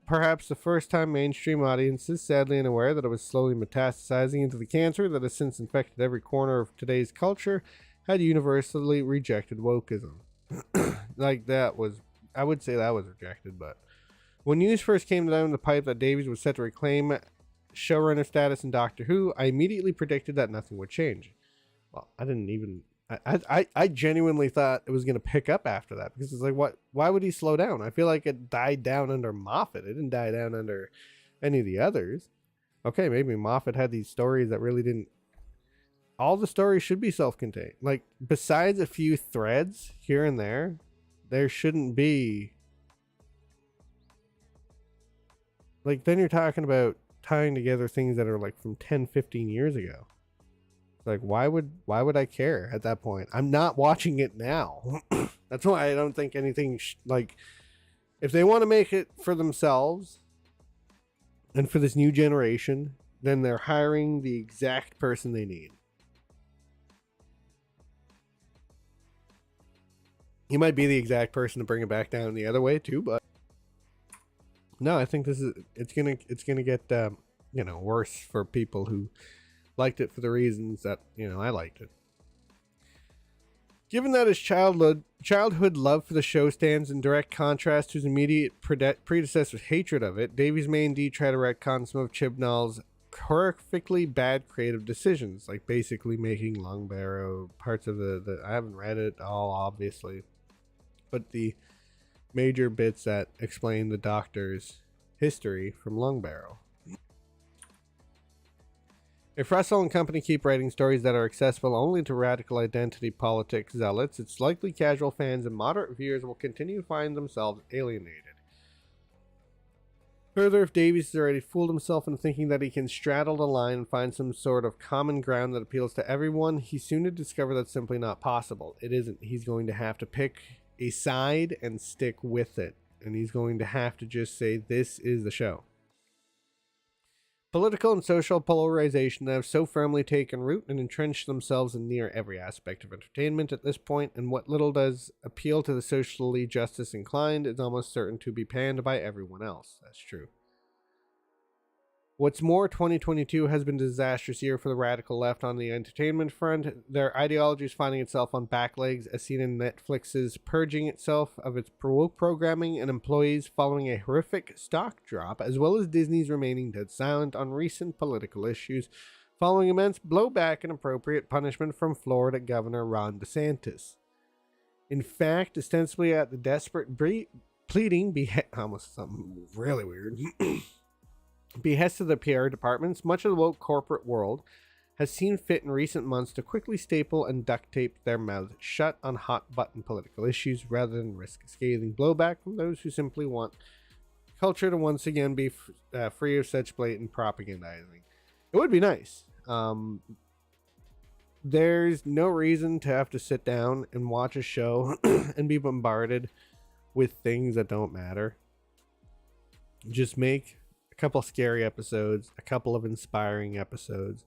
perhaps the first time mainstream audiences, sadly unaware that it was slowly metastasizing into the cancer that has since infected every corner of today's culture, had universally rejected wokeism. Like that was, I would say that was rejected, but when news first came down the pipe that Davies was set to reclaim showrunner status in Doctor Who, I immediately predicted that nothing would change. Well, I didn't even. I genuinely thought it was going to pick up after that, because it's like, what? Why would he slow down? I feel like it died down under Moffat. It didn't die down under any of the others. Okay, maybe Moffat had these stories that really didn't. All the stories should be self-contained. Like, besides a few threads here and there shouldn't be. Like, then you're talking about tying together things that are like from 10, 15 years ago. Like, why would I care at that point? I'm not watching it now. That's why I don't think anything like, if they want to make it for themselves and for this new generation, then they're hiring the exact person they need. He might be the exact person to bring it back down the other way too, but no, I think it's gonna get worse for people who liked it for the reasons that I liked it. Given that his childhood love for the show stands in direct contrast to his immediate predecessor's hatred of it, Davies may indeed try to retcon some of Chibnall's horrifically bad creative decisions, like basically making Longbarrow parts of the I haven't read it all, obviously, but the major bits that explain the Doctor's history from Longbarrow. If Russell and company keep writing stories that are accessible only to radical identity politics zealots, it's likely casual fans and moderate viewers will continue to find themselves alienated. Further, if Davies has already fooled himself into thinking that he can straddle the line and find some sort of common ground that appeals to everyone, he's soon to discover that's simply not possible. It isn't. He's going to have to pick a side and stick with it. And he's going to have to just say, this is the show. Political and social polarization have so firmly taken root and entrenched themselves in near every aspect of entertainment at this point, and what little does appeal to the socially justice inclined is almost certain to be panned by everyone else. That's true. What's more, 2022 has been a disastrous year for the radical left on the entertainment front. Their ideology is finding itself on back legs, as seen in Netflix's purging itself of its woke programming and employees following a horrific stock drop, as well as Disney's remaining dead silent on recent political issues, following immense blowback and appropriate punishment from Florida Governor Ron DeSantis. In fact, ostensibly at the desperate pleading, almost something really weird. Behest of the PR departments, much of the woke corporate world has seen fit in recent months to quickly staple and duct tape their mouths shut on hot-button political issues rather than risk scathing blowback from those who simply want culture to once again be free of such blatant propagandizing. It would be nice. There's no reason to have to sit down and watch a show and be bombarded with things that don't matter. Just make a couple scary episodes, a couple of inspiring episodes,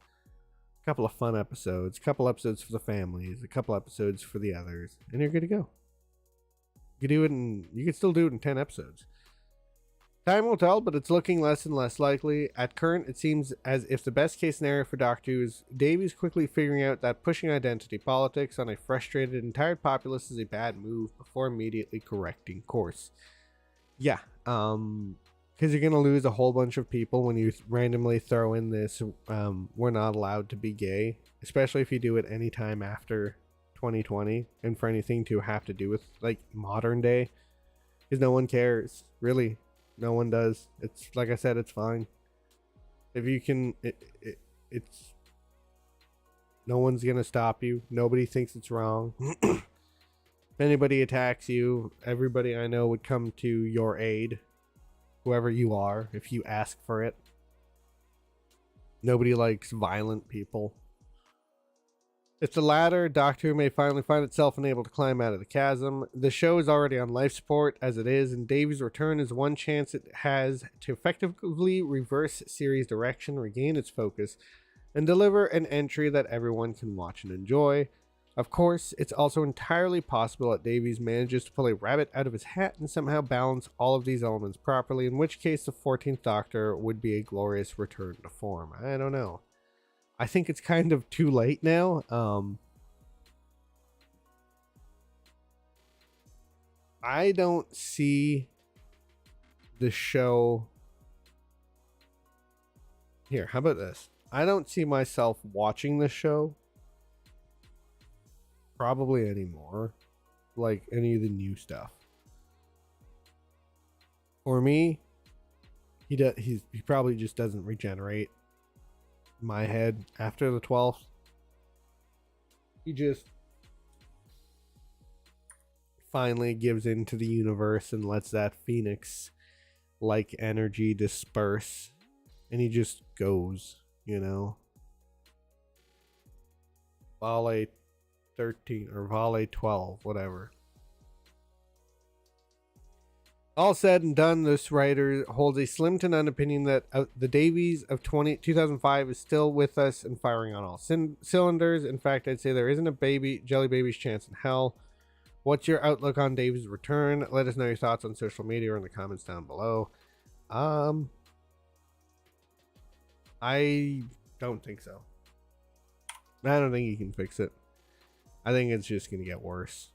a couple of fun episodes, a couple episodes for the families, a couple episodes for the others, and you're good to go. You can still do it in 10 episodes. Time will tell, but it's looking less and less likely. At current, it seems as if the best case scenario for Doctor Who is Davies quickly figuring out that pushing identity politics on a frustrated and tired populace is a bad move before immediately correcting course. Yeah, because you're going to lose a whole bunch of people when you randomly throw in this, we're not allowed to be gay, especially if you do it anytime after 2020, and for anything to have to do with, like, modern day, because no one cares, really. No one does. It's, like I said, it's fine. If you can, it's, no one's going to stop you. Nobody thinks it's wrong. If anybody attacks you, everybody I know would come to your aid. Whoever you are, if you ask for it. Nobody likes violent people. If the latter, Doctor Who may finally find itself unable to climb out of the chasm. The show is already on life support as it is, and Davies' return is one chance it has to effectively reverse series direction, regain its focus, and deliver an entry that everyone can watch and enjoy. Of course, it's also entirely possible that Davies manages to pull a rabbit out of his hat and somehow balance all of these elements properly, in which case the 14th Doctor would be a glorious return to form. I don't know. I think it's kind of too late now. I don't see the show. Here, how about this? I don't see myself watching the show probably anymore, like any of the new stuff. For me, he probably just doesn't regenerate my head after the 12th. He just finally gives into the universe and lets that phoenix like energy disperse, and he just goes, you know. Vale 13 or Vale 12, whatever. All said and done, this writer holds a slim to none opinion that the Davies of 2005 is still with us and firing on all cylinders. In fact, I'd say there isn't a Jelly Baby's chance in hell. What's your outlook on Davies' return? Let us know your thoughts on social media or in the comments down below. I don't think so. I don't think he can fix it. I think it's just going to get worse.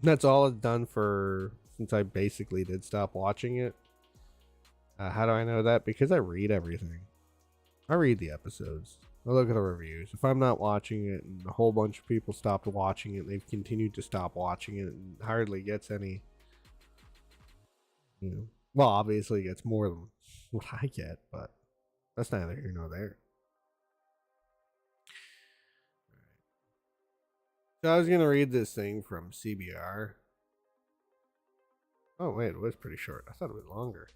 That's all it's done for since I basically did stop watching it. How do I know that? Because I read everything. I read the episodes. I look at the reviews. If I'm not watching it and a whole bunch of people stopped watching it, they've continued to stop watching it and hardly gets any, well, obviously it gets more than what I get, but that's neither here nor there. So I was going to read this thing from CBR. Oh, wait, it was pretty short. I thought it was longer.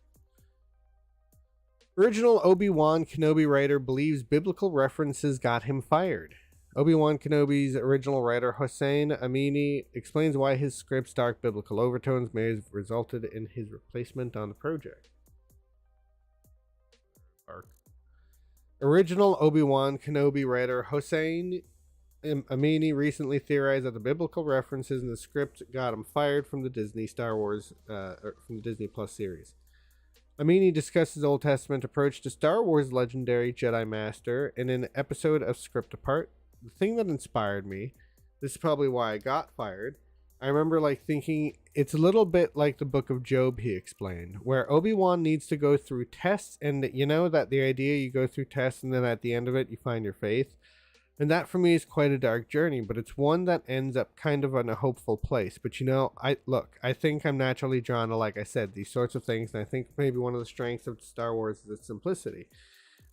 Original Obi-Wan Kenobi writer believes biblical references got him fired. Obi-Wan Kenobi's original writer Hossein Amini explains why his script's dark biblical overtones may have resulted in his replacement on the project. Original Obi-Wan Kenobi writer Hossein Amini recently theorized that the biblical references in the script got him fired from the Disney Star Wars, from the Disney Plus series. Amini discussed his Old Testament approach to Star Wars legendary Jedi Master in an episode of Script Apart. The thing that inspired me, this is probably why I got fired. I remember thinking it's a little bit like the Book of Job, he explained, where Obi-Wan needs to go through tests, and that the idea you go through tests and then at the end of it you find your faith. And that for me is quite a dark journey, but it's one that ends up kind of in a hopeful place. But I think I'm naturally drawn to, like I said, these sorts of things, and I think maybe one of the strengths of Star Wars is its simplicity.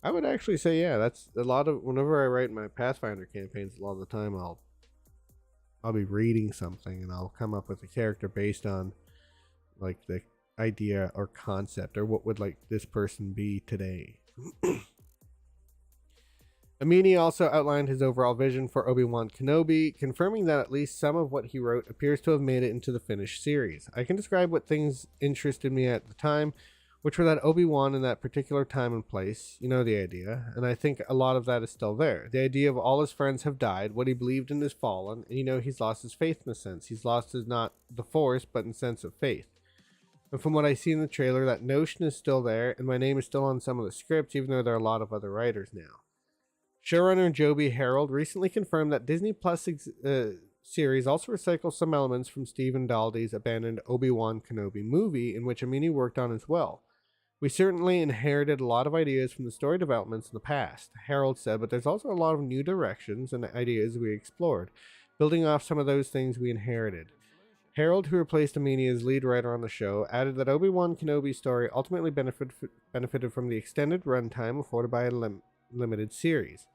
I would actually say, yeah, that's a lot of, whenever I write my Pathfinder campaigns, a lot of the time I'll be reading something and I'll come up with a character based on the idea or concept or what would this person be today. Amini also outlined his overall vision for Obi-Wan Kenobi, confirming that at least some of what he wrote appears to have made it into the finished series. I can describe what things interested me at the time, which were that Obi-Wan in that particular time and place, the idea, and I think a lot of that is still there. The idea of all his friends have died, what he believed in is fallen, and he's lost his faith in a sense. He's lost his not the Force, but in sense of faith. And from what I see in the trailer, that notion is still there, and my name is still on some of the scripts, even though there are a lot of other writers now. Showrunner Joby Harold recently confirmed that Disney Plus series also recycles some elements from Stephen Daldry's abandoned Obi-Wan Kenobi movie, in which Amini worked on as well. We certainly inherited a lot of ideas from the story developments in the past, Harold said, but there's also a lot of new directions and ideas we explored, building off some of those things we inherited. Harold, who replaced Amini as lead writer on the show, added that Obi-Wan Kenobi's story ultimately benefited from the extended runtime afforded by a limited series.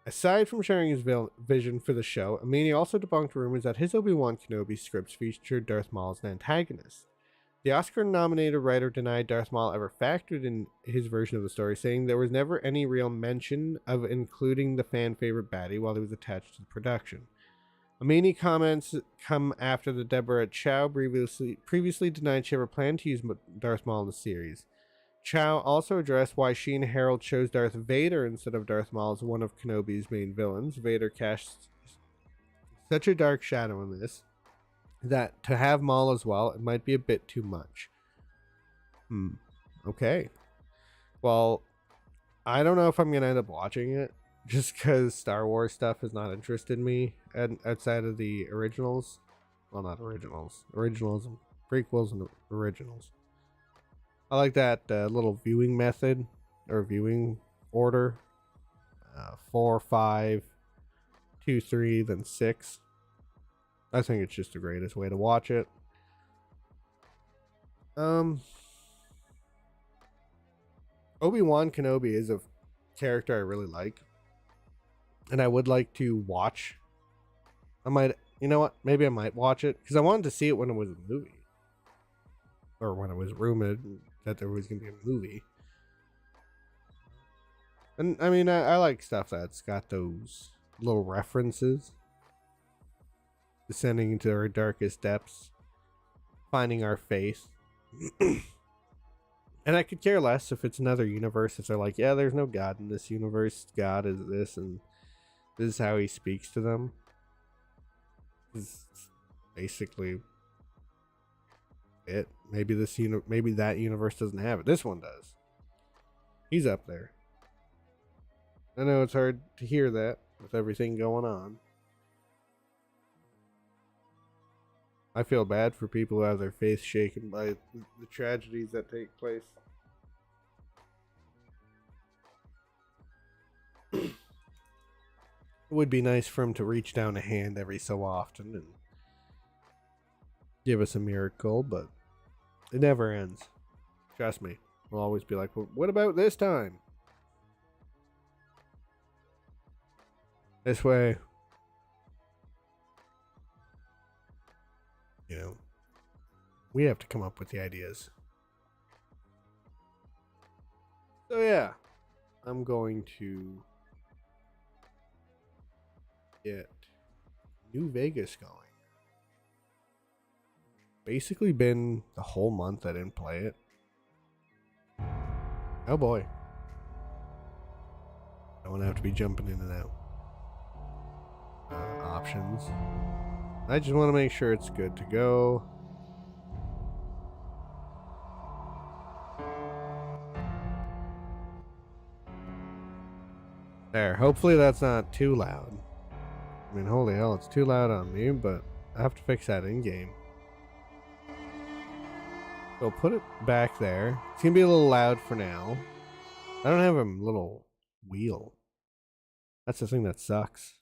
Aside from sharing his vision for the show, Amini also debunked rumors that his Obi-Wan Kenobi scripts featured Darth Maul as an antagonist. The Oscar-nominated writer denied Darth Maul ever factored in his version of the story, saying there was never any real mention of including the fan-favorite baddie while he was attached to the production. Amini comments come after the Deborah Chow previously denied she ever planned to use Darth Maul in the series. Chow also addressed why she and Harold chose Darth Vader instead of Darth Maul as one of Kenobi's main villains. Vader such a dark shadow in this that to have Maul as well, it might be a bit too much. Okay. Well, I don't know if I'm gonna end up watching it just because Star Wars stuff has not interested me and outside of the originals. Well, not originals, and prequels and originals. I like that little viewing method or viewing order: 4, 5, 2, 3, then 6. I think it's just the greatest way to watch it. Obi-Wan Kenobi is a character I really like, and I would like to watch. I might, you know what? Maybe I might watch it because I wanted to see it when it was a movie, or when it was rumored that there was going to be a movie. And I mean, I like stuff that's got those little references, descending into our darkest depths, finding our faith. And I could care less if it's another universe, if they're like, yeah, there's no God in this universe. God is this, and this is how he speaks to them. It's basically it. Maybe maybe that universe doesn't have it. This one does. He's up there. I know it's hard to hear that with everything going on. I feel bad for people who have their faith shaken by the tragedies that take place. It would be nice for him to reach down a hand every so often and give us a miracle, but it never ends. Trust me. We'll always be like, well, what about this time? This way, you know, we have to come up with the ideas. So yeah, I'm going to get New Vegas going. Basically been the whole month I didn't play it. Oh boy. I don't have to be jumping in and out. Options. I just want to make sure it's good to go. There. Hopefully that's not too loud. I mean, holy hell, it's too loud on me, but I have to fix that in game. So put it back there. It's gonna be a little loud for now. I don't have a little wheel. That's the thing that sucks.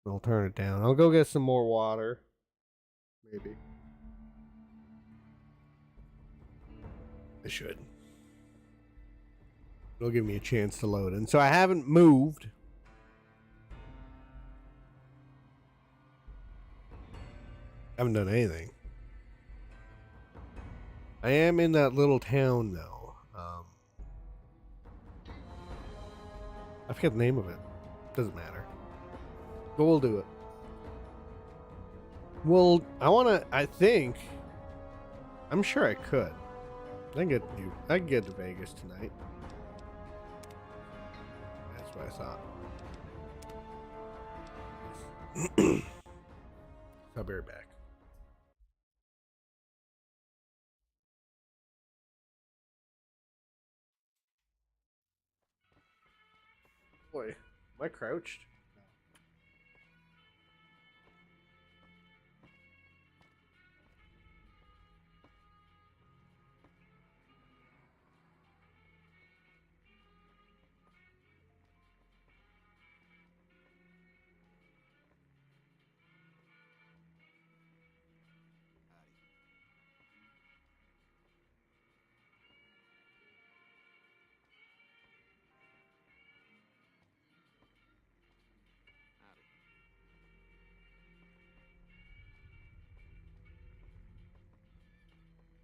I'll turn it down. I'll go get some more water. Maybe. I should. It'll give me a chance to load in. So I haven't moved. I haven't done anything. I am in that little town though. I forget the name of it. Doesn't matter. But we'll do it. Well, I think. I'm sure I could. I can get to Vegas tonight. That's what I thought. I'll be right back. Boy, am I crouched?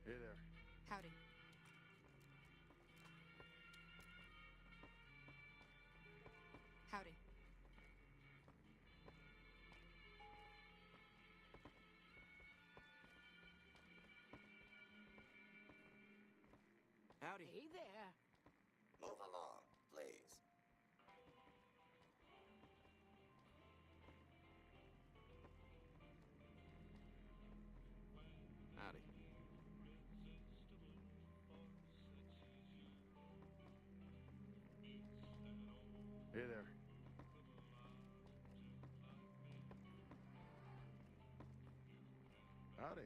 Hey there. Howdy. Howdy. Howdy. Hey there. Move along, please. Hey there. Howdy.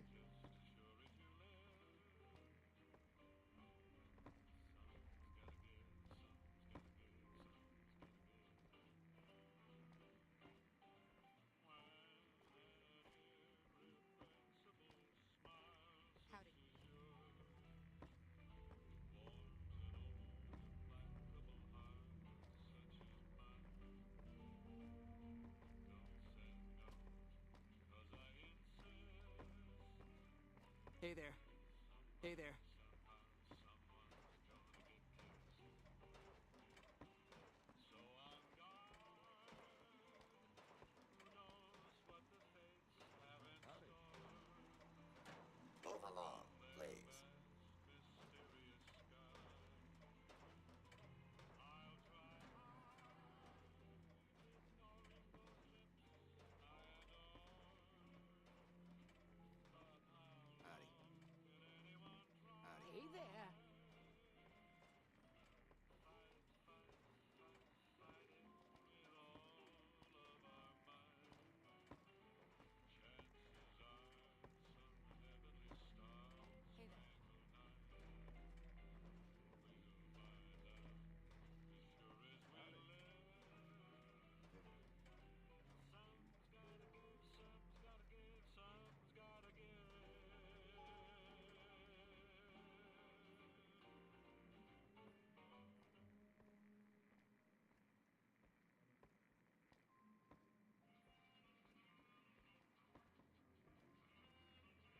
Howdy. Hey there. Hey there. Howdy. Move along, please. Howdy. Howdy. Hey there.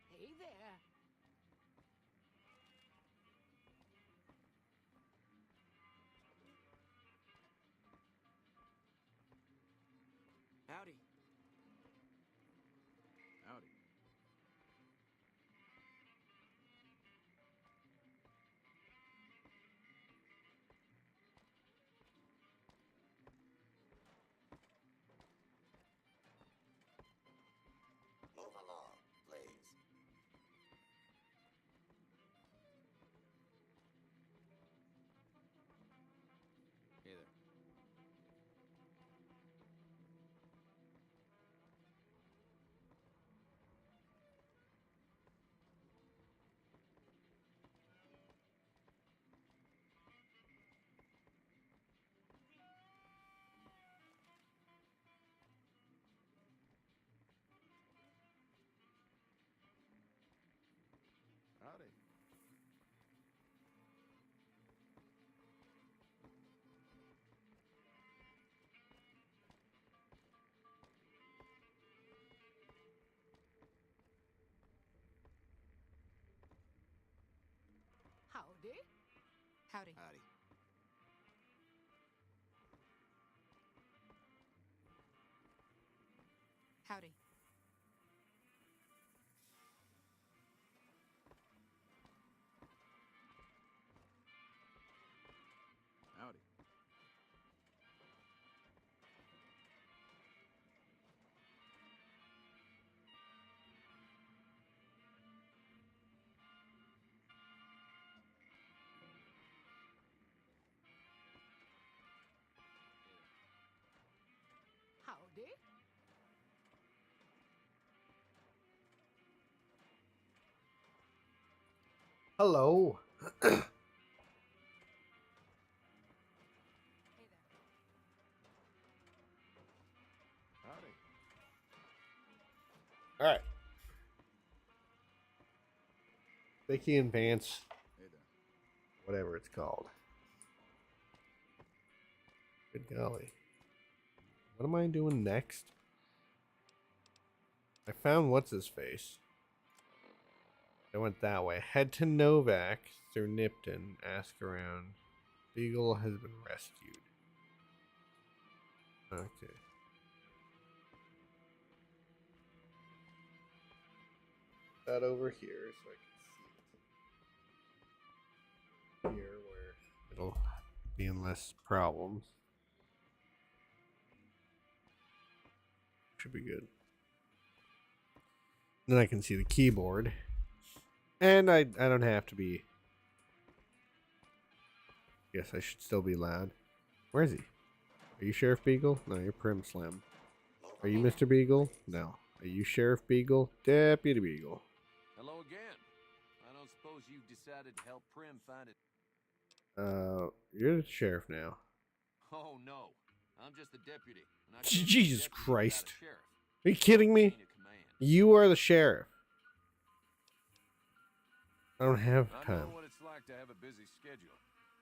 Hey there. Hey there. Howdy. Howdy. Move along, please. Hey there. Howdy. Howdy. Howdy. Howdy. Howdy. Howdy. Howdy. Hello. Hey there. Howdy. All right. Vicky and Vance, Hey there. whatever it's called. Good golly. What am I doing next? I found what's his face. I went that way. Head to Novak through Nipton. Ask around. Beagle has been rescued. Okay. That over here so I can see it. Here where it'll be in less problems. Should be good. Then I can see the keyboard. And I don't have to be. Yes, I should still be loud. Where is he? Are you Sheriff Beagle? No, you're Prim Slam. Move Are you along, Mr. Beagle? No. Are you Sheriff Beagle? Deputy Beagle. Hello again. I don't suppose you've decided to help Prim find it. You're the sheriff now. Oh no, I'm just the deputy. And I Jesus can't be a deputy without a Christ. sheriff. Are you kidding me? Chain of command. You are the sheriff. I don't have I know time. what it's like to have a busy schedule.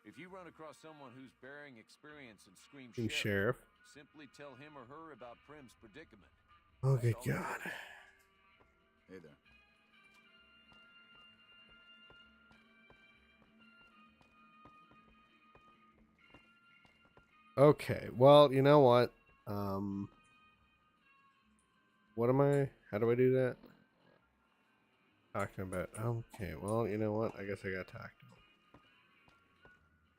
If you run across someone who's bearing experience and scream And sheriff, sheriff. simply tell him or her about Prim's predicament. Oh, good That's all it God. is. Hey there. Okay, well, you know what? What am I? How do I do that? Talking about. Okay, well, you know what? I guess I gotta talk to him.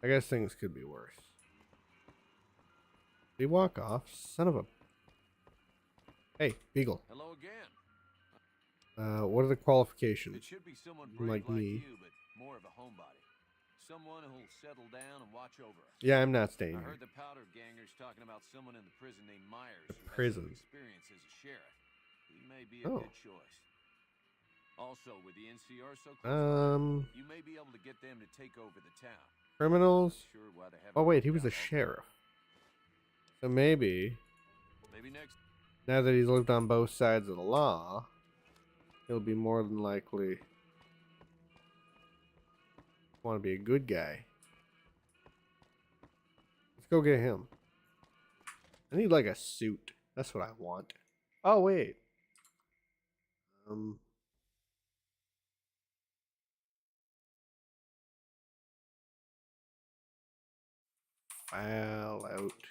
I guess things could be worse. Did he walk off? Son of a. Hey, Beagle. Hello again. What are the It qualifications? should be someone brave Like like, me. you, but more of a homebody. Someone who'll settle down and watch over us. Yeah, I'm not I staying here. heard the powder gangers talking about someone in the prison named Myers who prison. has some experience as a sheriff. He may be a Oh. good choice. Also, with the NCR so close by, you may be able to get them to take over the town. Criminals. Not sure why they haven't Oh wait, he worked was a out sheriff. already. So maybe Maybe next. now that he's lived on both sides of the law, he'll be more than likely want to be a good guy. Let's go get him. I need like a suit. That's what I want. Oh wait. File out.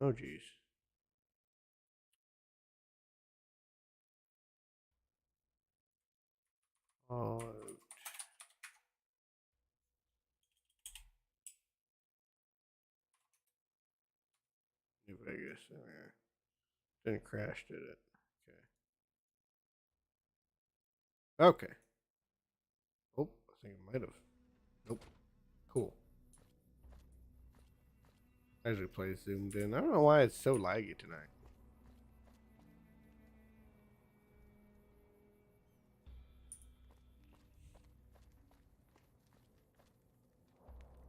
Oh geez. Oh. New Vegas. There. Didn't crash, did it? Okay. Okay. Oh, I think it might have. Nope. Cool. Actually plays zoomed in. I don't know why it's so laggy tonight.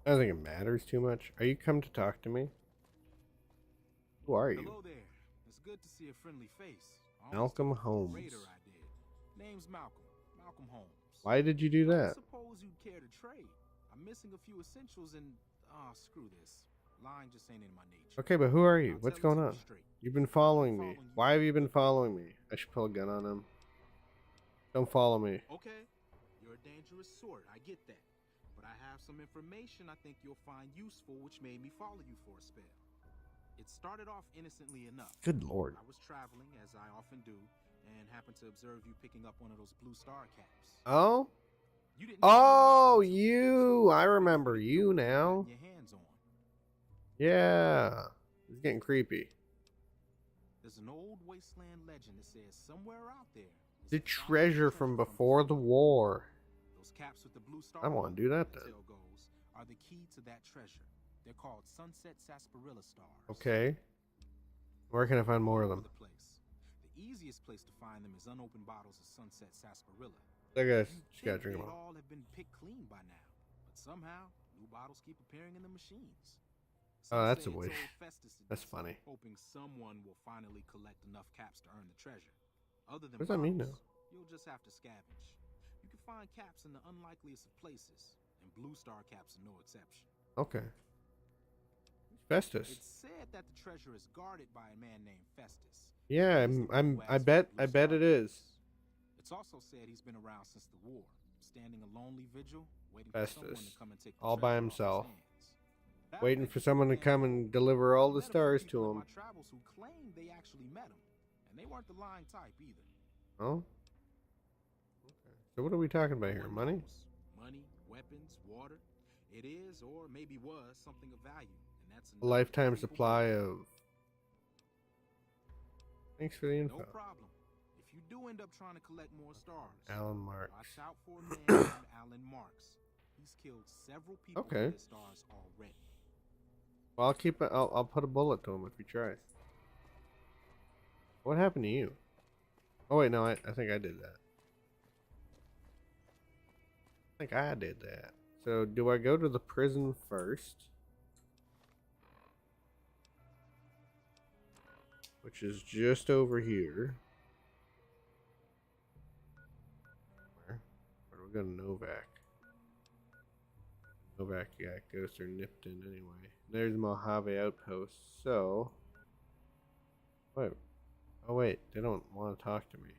I don't think it matters too much. Are you come to talk to me? Who are you? Hello there. It's good to see a friendly face. Malcolm Almost Holmes. Raider I did. Name's Malcolm. Malcolm Holmes. Why did you do I that? suppose you'd care to trade. I'm missing a few essentials and screw this. Lying just ain't in my nature. Okay, but who are you? I'll What's tell it going to on? you straight. You've been following me. Following you. Why have you been following me? I should pull a gun on him. Don't follow me. Okay, you're a dangerous sort. I get that. But I have some information I think you'll find useful, which made me follow you for a spell. It started off innocently enough. Good lord. I was traveling, as I often do, and happened to observe you picking up one of those blue star caps. Oh? You didn't Oh, know you. I remember you now. Your hands on. Yeah. It's getting creepy. There's an old wasteland legend that says somewhere out there is The a fountain of treasure from before the war. Those caps with the blue star. I want to do that then. the tale goes, are the key to that treasure. They're called Sunset Sarsaparilla stars. Okay. Where can I find more of All them? over the place. The easiest place to find them is unopened bottles of Sunset Sarsaparilla. That guy's You'd just gotta think drink they'd them all. all have been picked clean by now, but somehow new bottles keep appearing in the machines. Oh, Some that's say a it's wish. old Festus that That's does it, funny. hoping someone will finally collect enough caps to earn the treasure. Other than What does that mean bottles, you'll just have to scavenge. You can find caps in the unlikeliest of places, and blue star caps are no exception. Okay. Festus. It's said that the treasure is guarded by a man named Festus. Yeah, He's the one I'm who I asked for bet the blue it star is. caps. It's also said he's been around since the war, standing a lonely vigil, waiting for someone Festus. to come and take the All by treasure off his himself. hands. That Waiting makes for it someone to stand come out. and deliver all I the met a few stars people to in him. my travels who claimed they actually met him, and they weren't the lying type either. Oh? Okay. So what are we talking about here? One Money? knows. Money, weapons, water. It is, or maybe was, something of value, and that's A enough lifetime for people supply to- of... Thanks for the info. No problem. If you do end up trying to collect more stars, Alan Marks. watch out for a man named Alan Marks. He's killed several people Okay. for their stars already. Well, I'll keep it. I'll put a bullet to him if he tries. What happened to you? Oh wait, no, I think I did that. I think I did that. So do I go to the prison first? Which is just over here. Where do we go to Novak? Novak, yeah, goes through Nipton anyway. There's Mojave Outpost, so... Wait. Oh wait, they don't want to talk to me.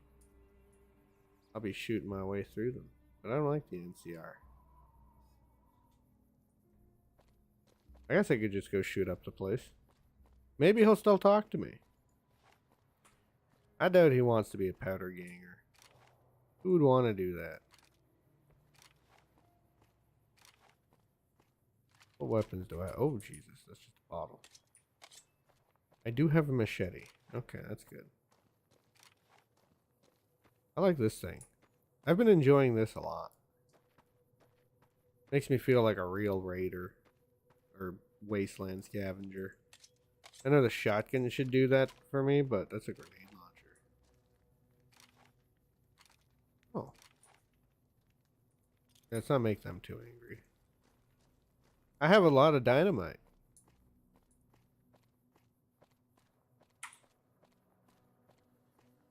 I'll be shooting my way through them. But I don't like the NCR. I guess I could just go shoot up the place. Maybe he'll still talk to me. I doubt he wants to be a powder ganger. Who would want to do that? What weapons do I... Oh, Jesus. That's just a bottle. I do have a machete. Okay, that's good. I like this thing. I've been enjoying this a lot. Makes me feel like a real raider. Or wasteland scavenger. I know the shotgun should do that for me, but that's a grenade launcher. Oh. Let's not make them too angry. I have a lot of dynamite.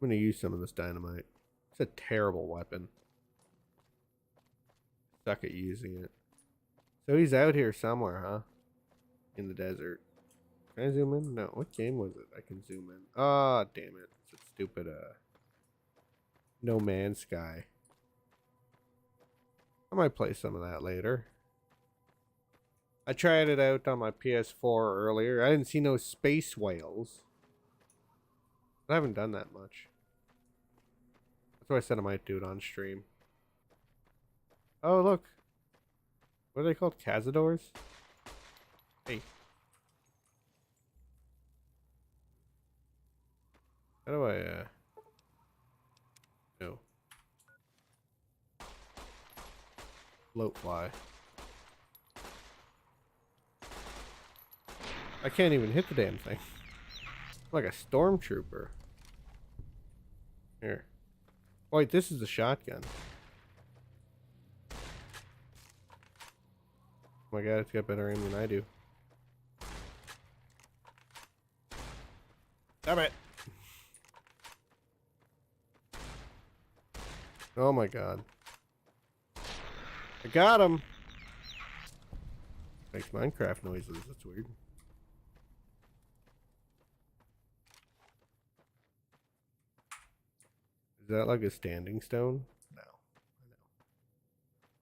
I'm going to use some of this dynamite. It's a terrible weapon. Suck at using it. So he's out here somewhere, huh? In the desert. Can I zoom in? No. What game was it? I can zoom in. Ah, damn it. It's a stupid, No Man's Sky. I might play some of that later. I tried it out on my PS4 earlier. I didn't see no space whales. I haven't done that much. That's why I said I might do it on stream. Oh, look. What are they called? Cazadors? Hey. How do I, No. Float fly. I can't even hit the damn thing. Like a stormtrooper. Here. Wait, this is a shotgun. Oh my god, it's got better aim than I do. Damn it! Oh my god. I got him! Makes Minecraft noises, that's weird. Is that like a standing stone? No.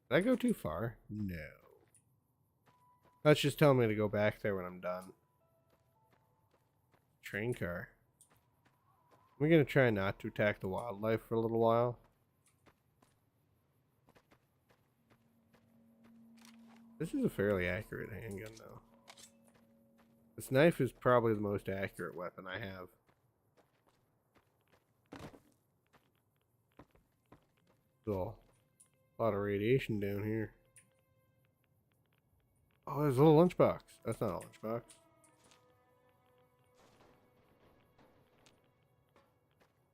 Did I go too far? No. That's just telling me to go back there when I'm done. Train car. We're gonna try not to attack the wildlife for a little while. This is a fairly accurate handgun though. This knife is probably the most accurate weapon I have. So, a lot of radiation down here. Oh, there's a little lunchbox. That's not a lunchbox.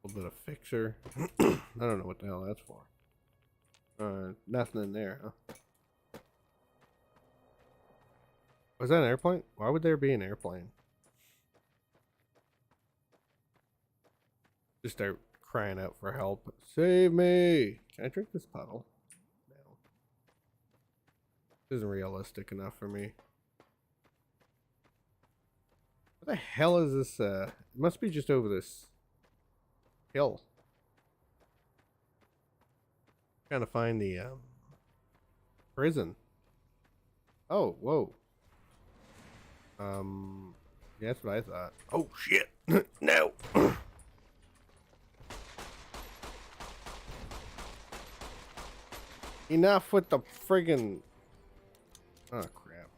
A little bit of fixer. I don't know what the hell that's for. Nothing in there, huh? Was that an airplane? Why would there be an airplane? Just start crying out for help. Save me! Can I drink this puddle? No. This isn't realistic enough for me. What the hell is this? It must be just over this hill. Trying to find the prison. Oh, whoa. Yeah, that's what I thought. Oh shit! No! Enough with the friggin'... Oh crap.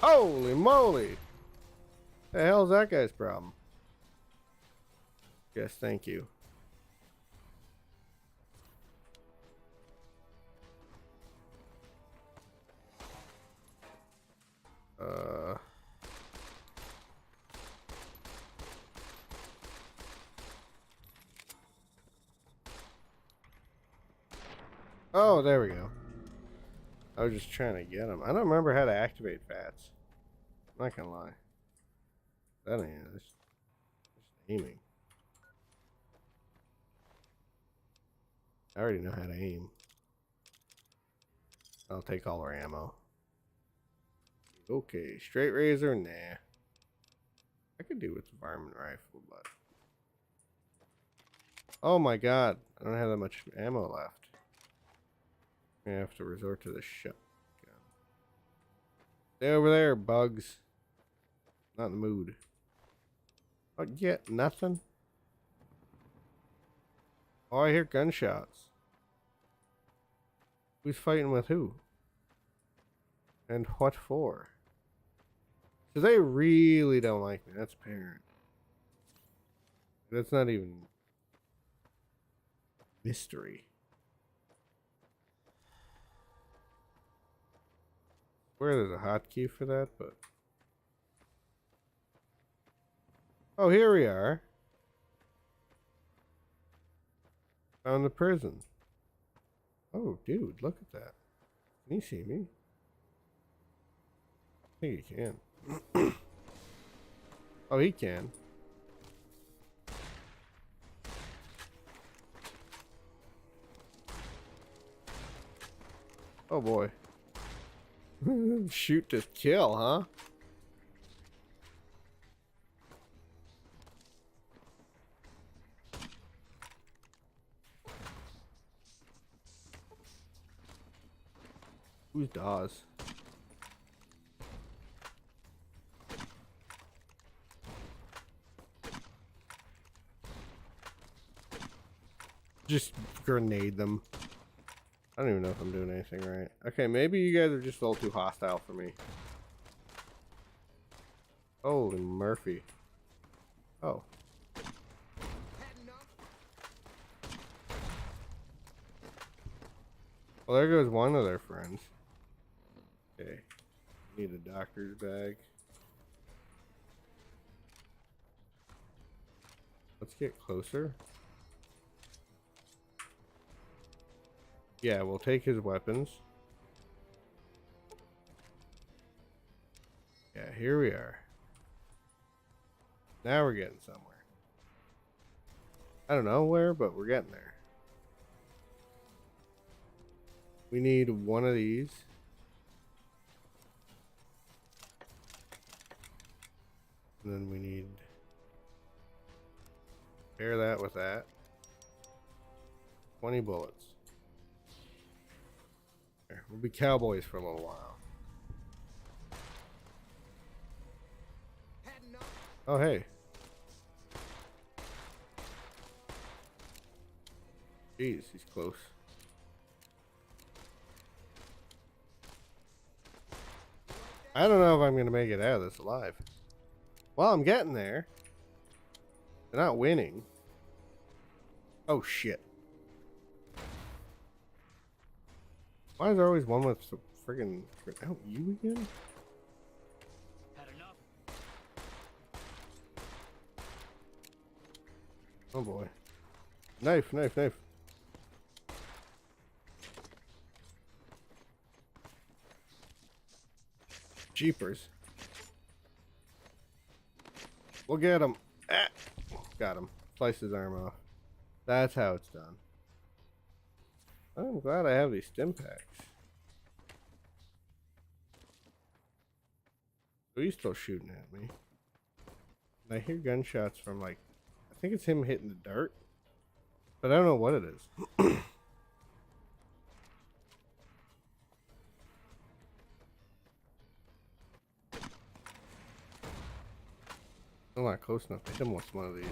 Holy moly! The hell's that guy's problem? Yes, thank you. Oh, there we go. I was just trying to get them. I don't remember how to activate VATS. I'm not gonna lie. That ain't just aiming. I already know how to aim. I'll take all our ammo. Okay, straight razor, nah. I could do with the varmint rifle, but oh my god, I don't have that much ammo left. I have to resort to the shotgun. Stay over there, bugs. Not in the mood. Oh, yeah, nothing. Oh, I hear gunshots. Who's fighting with who? And what for? So they really don't like me. That's apparent. That's not even mystery. Where there's a hotkey for that, but oh, here we are. Found the prison. Oh, dude, look at that. Can you see me? I think he can. Oh, he can. Oh boy. Shoot to kill, huh? Who's Dawes? Just grenade them. I don't even know if I'm doing anything right. Okay, maybe you guys are just a little too hostile for me. Holy Murphy. Oh. Well, there goes one of their friends. Okay. Need a doctor's bag. Let's get closer. Yeah, we'll take his weapons. Yeah, here we are. Now we're getting somewhere. I don't know where, but we're getting there. We need one of these. And then we need pair that with that. 20 bullets. There, we'll be cowboys for a little while. Oh, hey. Jeez, he's close. I don't know if I'm going to make it out of this alive. Well, I'm getting there. They're not winning. Oh, shit. Why is there always one with the friggin'... Oh, you again? Had enough. Oh, boy. Knife, knife, knife. Jeepers. We'll get him. Ah. Got him. Slice his arm off. That's how it's done. I'm glad I have these stim packs. So he's still shooting at me. And I hear gunshots from, like, I think it's him hitting the dirt. But I don't know what it is. I'm not close enough to hit him with one of these.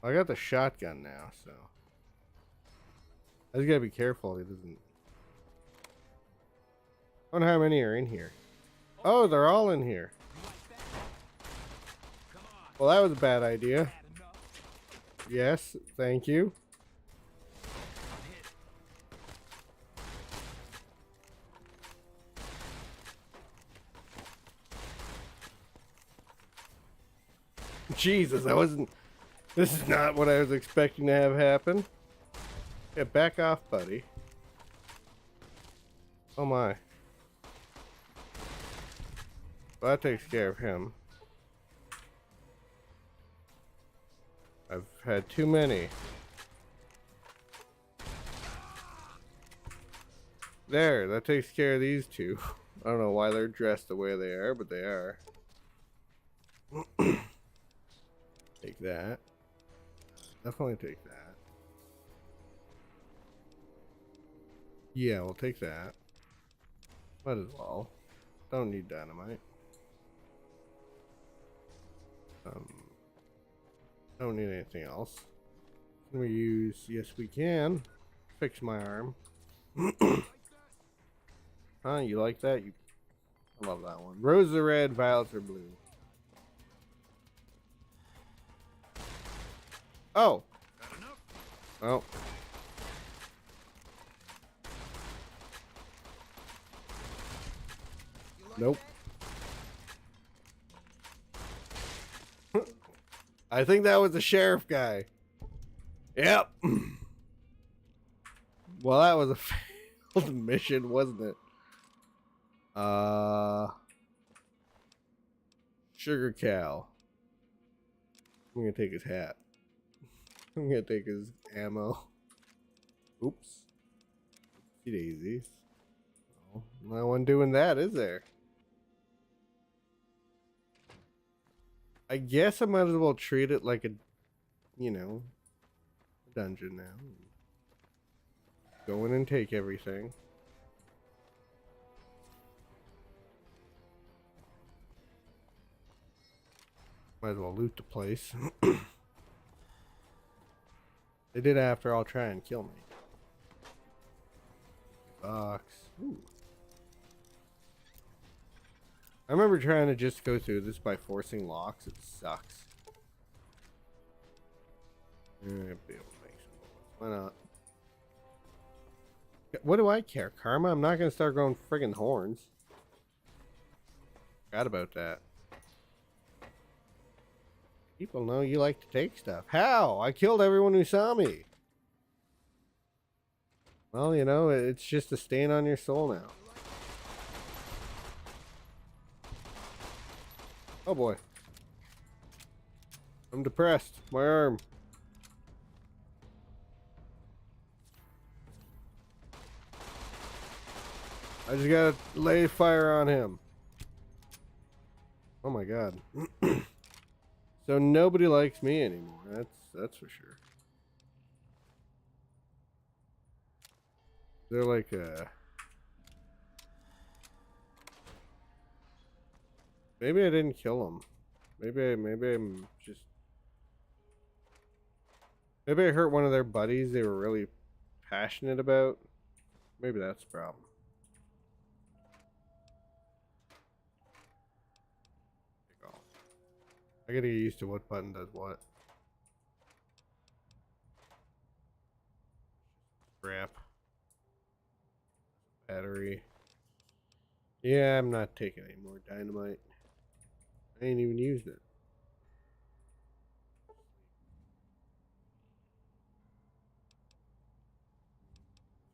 I got the shotgun now, so I just gotta be careful he doesn't. I wonder how many are in here. Oh, they're all in here. Well, that was a bad idea. Yes, thank you. Jesus, I wasn't This is not what I was expecting to have happen. Yeah, back off, buddy. Oh my. Well, that takes care of him. I've had too many. There, that takes care of these two. I don't know why they're dressed the way they are, but they are. Take that. Definitely take that. Yeah, we'll take that. Might as well. Don't need dynamite. Don't need anything else. Can we use... Yes, we can. Fix my arm. Huh? You like that? I love that one. Roses are red, violets are blue. Oh! Oh. Nope. I think that was the sheriff guy. Yep. Well, that was a failed mission, wasn't it? Sugar cow. I'm gonna take his hat. I'm gonna take his ammo. Oops. Oopsie daisies. Oh, no one doing that, is there? I guess I might as well treat it like a, you know, dungeon now. Go in and take everything. Might as well loot the place. They did after all try and kill me. Box. Ooh. I remember trying to just go through this by forcing locks. It sucks. Be able to make some bullets. Why not? What do I care? Karma? I'm not going to start growing friggin' horns. Forgot about that. People know you like to take stuff. How? I killed everyone who saw me. Well, you know, it's just a stain on your soul now. Oh boy. I'm depressed. My arm. I just gotta lay fire on him. Oh my god. So nobody likes me anymore. That's for sure. They're like maybe I didn't kill him. Maybe I'm just maybe I hurt one of their buddies they were really passionate about. Maybe that's the problem. I gotta get used to what button does what. Scrap. Battery. Yeah, I'm not taking any more dynamite. I ain't even used it.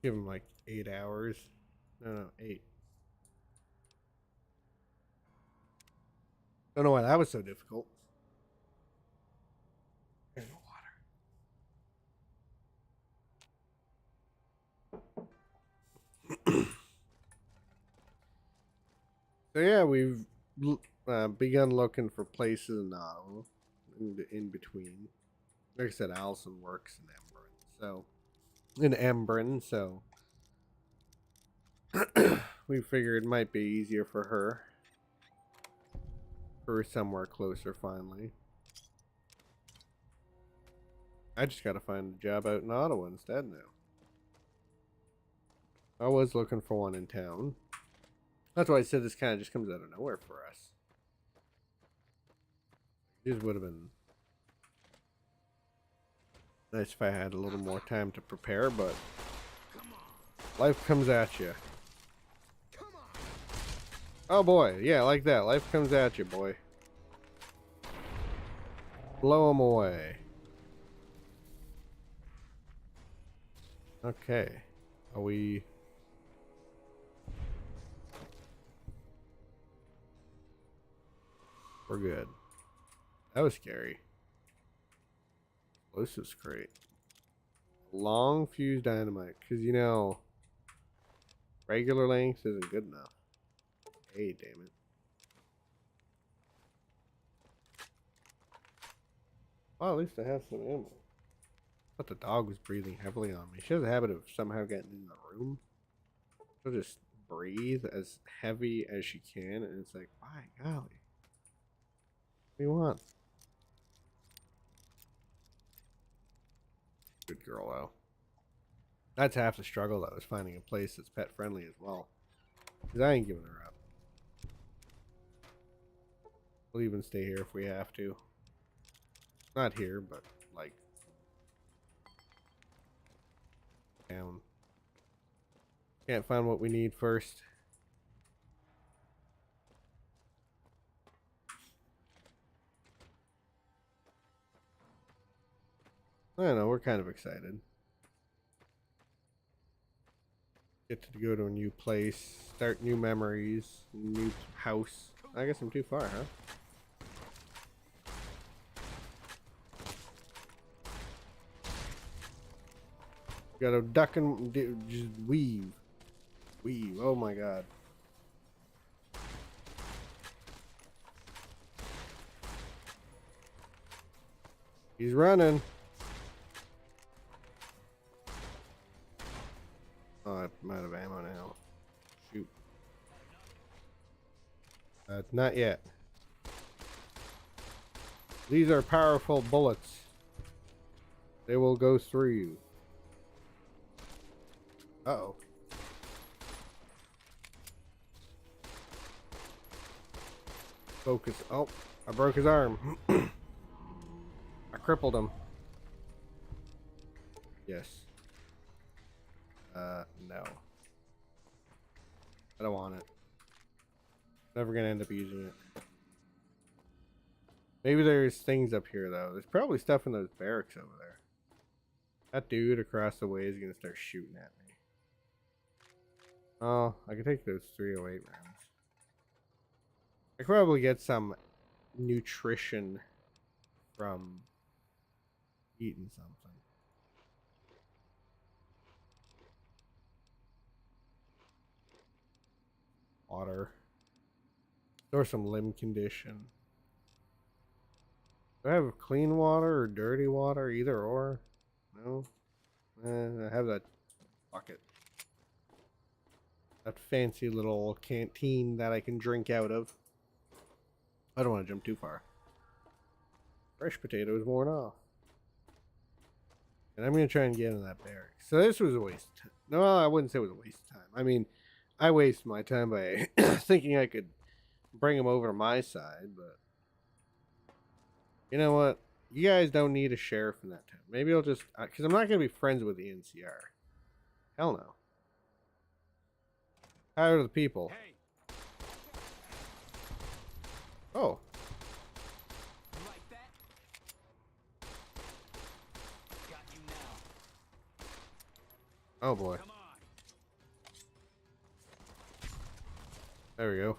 Give him like 8 hours. No, 8. Don't know why that was so difficult. There's no water. So yeah, we've begun looking for places in Ottawa, in between. Like I said, Allison works in Embrun, so we figured it might be easier for her. For somewhere closer, finally. I just gotta find a job out in Ottawa instead now. I was looking for one in town. That's why I said this kind of just comes out of nowhere for us. It just would have been nice if I had a little more time to prepare, but life comes at you. Oh boy, yeah, like that. Life comes at you, boy. Blow them away. Okay. Are we... We're good. That was scary. Explosives crate. Long fuse dynamite. Because, you know, regular length isn't good enough. Hey, damn it. Well, at least I have some ammo. But the dog was breathing heavily on me. She has a habit of somehow getting in the room. She'll just breathe as heavy as she can. And it's like, by golly. What do you want? Good girl, though. That's half the struggle, though, is finding a place that's pet friendly as well. Because I ain't giving her up. We'll even stay here if we have to. Not here, but like down. Can't find what we need first. I don't know, we're kind of excited. Get to go to a new place, start new memories, new house. I guess I'm too far, huh? Gotta duck and just weave. Weave. Oh my god. He's running. Oh, I'm out of ammo now. Shoot. Not yet. These are powerful bullets. They will go through you. Uh-oh. Focus. Oh, I broke his arm. I crippled him. Yes. No. I don't want it. Never gonna end up using it. Maybe there's things up here, though. There's probably stuff in those barracks over there. That dude across the way is gonna start shooting at me. Oh, I can take those 308 rounds. I could probably get some nutrition from eating something. Water. Or some limb condition. Do I have clean water or dirty water? Either or? No? I have that bucket. That fancy little canteen that I can drink out of. I don't want to jump too far. Fresh potato is worn off. And I'm going to try and get in that barracks. So this was a waste of time. No, I wouldn't say it was a waste of time. I mean, I waste my time by thinking I could bring him over to my side, but you know what? You guys don't need a sheriff in that town. Maybe I'll just... Because I'm not going to be friends with the NCR. Hell no. How are the people? Hey, Oh. you like that? Got you now. Oh boy. Come on. There we go.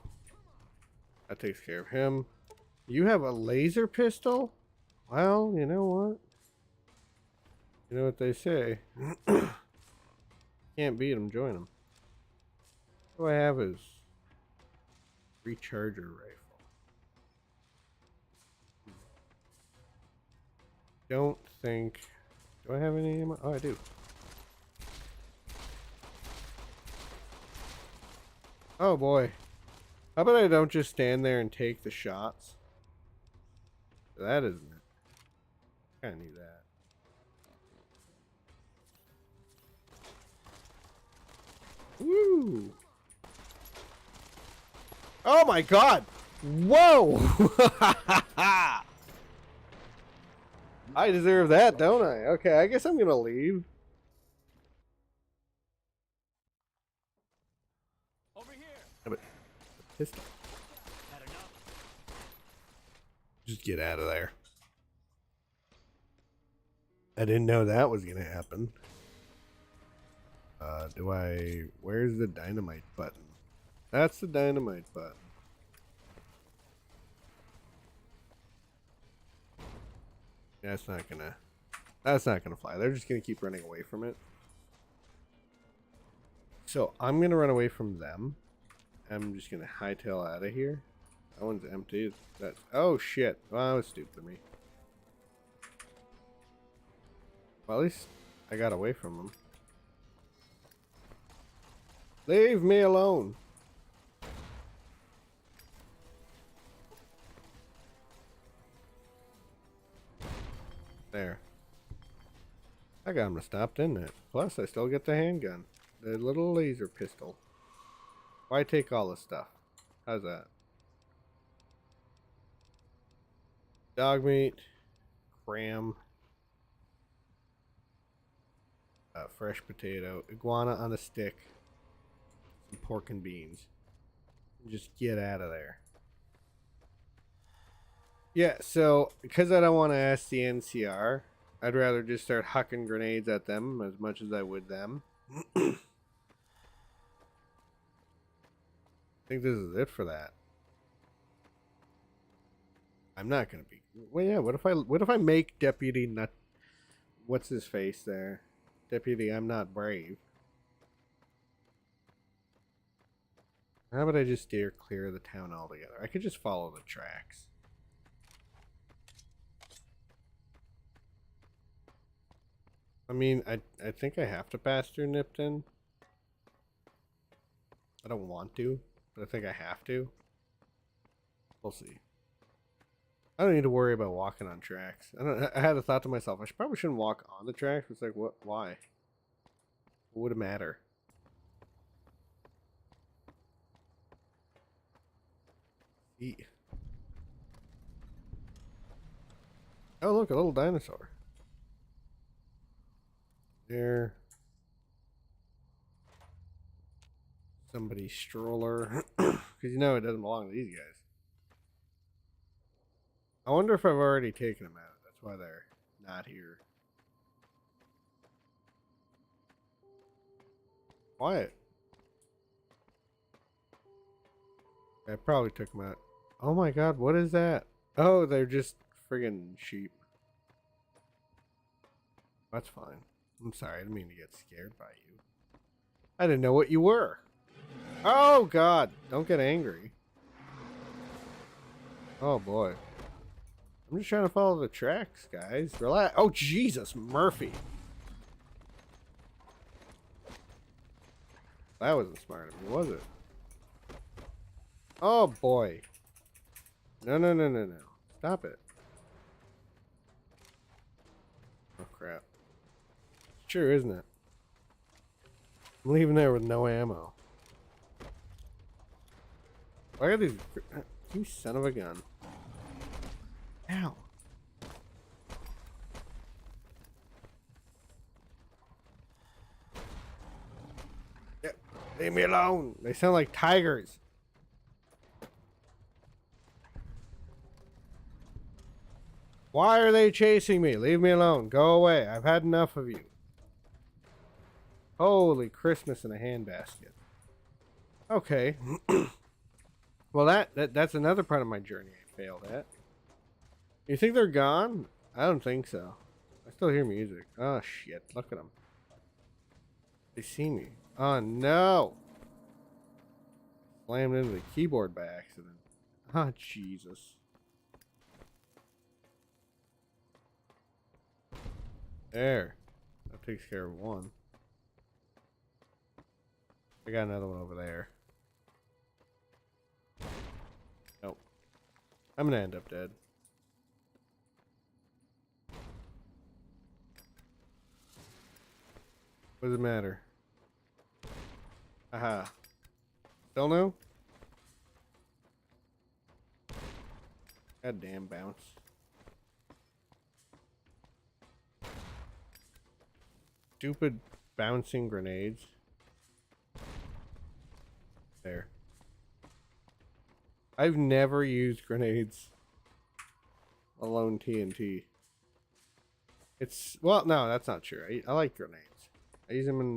That takes care of him. You have a laser pistol? Well, you know what? You know what they say. Can't beat them, join them. What do I have is recharger rifle. Don't think... Do I have any ammo? Oh, I do. Oh boy. How about I don't just stand there and take the shots? That isn't it. Kinda need that. Woo! Oh my god! Whoa! I deserve that, don't I? Okay, I guess I'm gonna leave. Over here. Yeah, but the pistol. Had enough. Just get out of there. I didn't know that was gonna happen. Where's the dynamite button? That's the dynamite button. That's not gonna fly. They're just gonna keep running away from it. So I'm gonna run away from them. I'm just gonna hightail out of here. That one's empty. Oh shit. Well, that was stupid of me. Well, at least I got away from them. Leave me alone. There. I got him to stop, didn't it? Plus, I still get the handgun. The little laser pistol. Why take all this stuff? How's that? Dog meat. Cram. Fresh potato. Iguana on a stick. Some pork and beans. Just get out of there. Yeah, so because I don't want to ask the NCR, I'd rather just start hucking grenades at them as much as I would them. I think this is it for that. I'm not gonna be. Well, yeah. What if I make Deputy Nut? What's his face there? Deputy, I'm not brave. How about I just steer clear of the town altogether? I could just follow the tracks. I mean, I think I have to pass through Nipton. I don't want to, but I think I have to. We'll see. I don't need to worry about walking on tracks. I had a thought to myself, I probably shouldn't walk on the tracks. It's like, what? Why? What would it matter? Eat. Oh, look, a little dinosaur. There. Somebody's stroller. Because you know it doesn't belong to these guys. I wonder if I've already taken them out. That's why they're not here. Quiet. I probably took them out. Oh my god, what is that? Oh, they're just friggin' sheep. That's fine. I'm sorry, I didn't mean to get scared by you. I didn't know what you were. Oh god, don't get angry. Oh boy. I'm just trying to follow the tracks, guys. Relax. Oh, Jesus, Murphy. That wasn't smart of me, was it? Oh, boy. No, no, no, no, no. Stop it. Oh, crap. It's true, isn't it? I'm leaving there with no ammo. Why are these... You son of a gun. Ow. Yeah, leave me alone. They sound like tigers. Why are they chasing me? Leave me alone. Go away. I've had enough of you. Holy Christmas in a handbasket. Okay. Well, that's another part of my journey I failed at. You think they're gone? I don't think so. I still hear music. Oh, shit. Look at them. They see me. Oh, no. Slammed into the keyboard by accident. Oh, Jesus. There. That takes care of one. I got another one over there. Nope. I'm gonna end up dead. What does it matter? Aha. Still no? God damn bounce. Stupid bouncing grenades. There. I've never used grenades. Alone TNT. It's... Well, no, that's not true. I like grenades. I use them in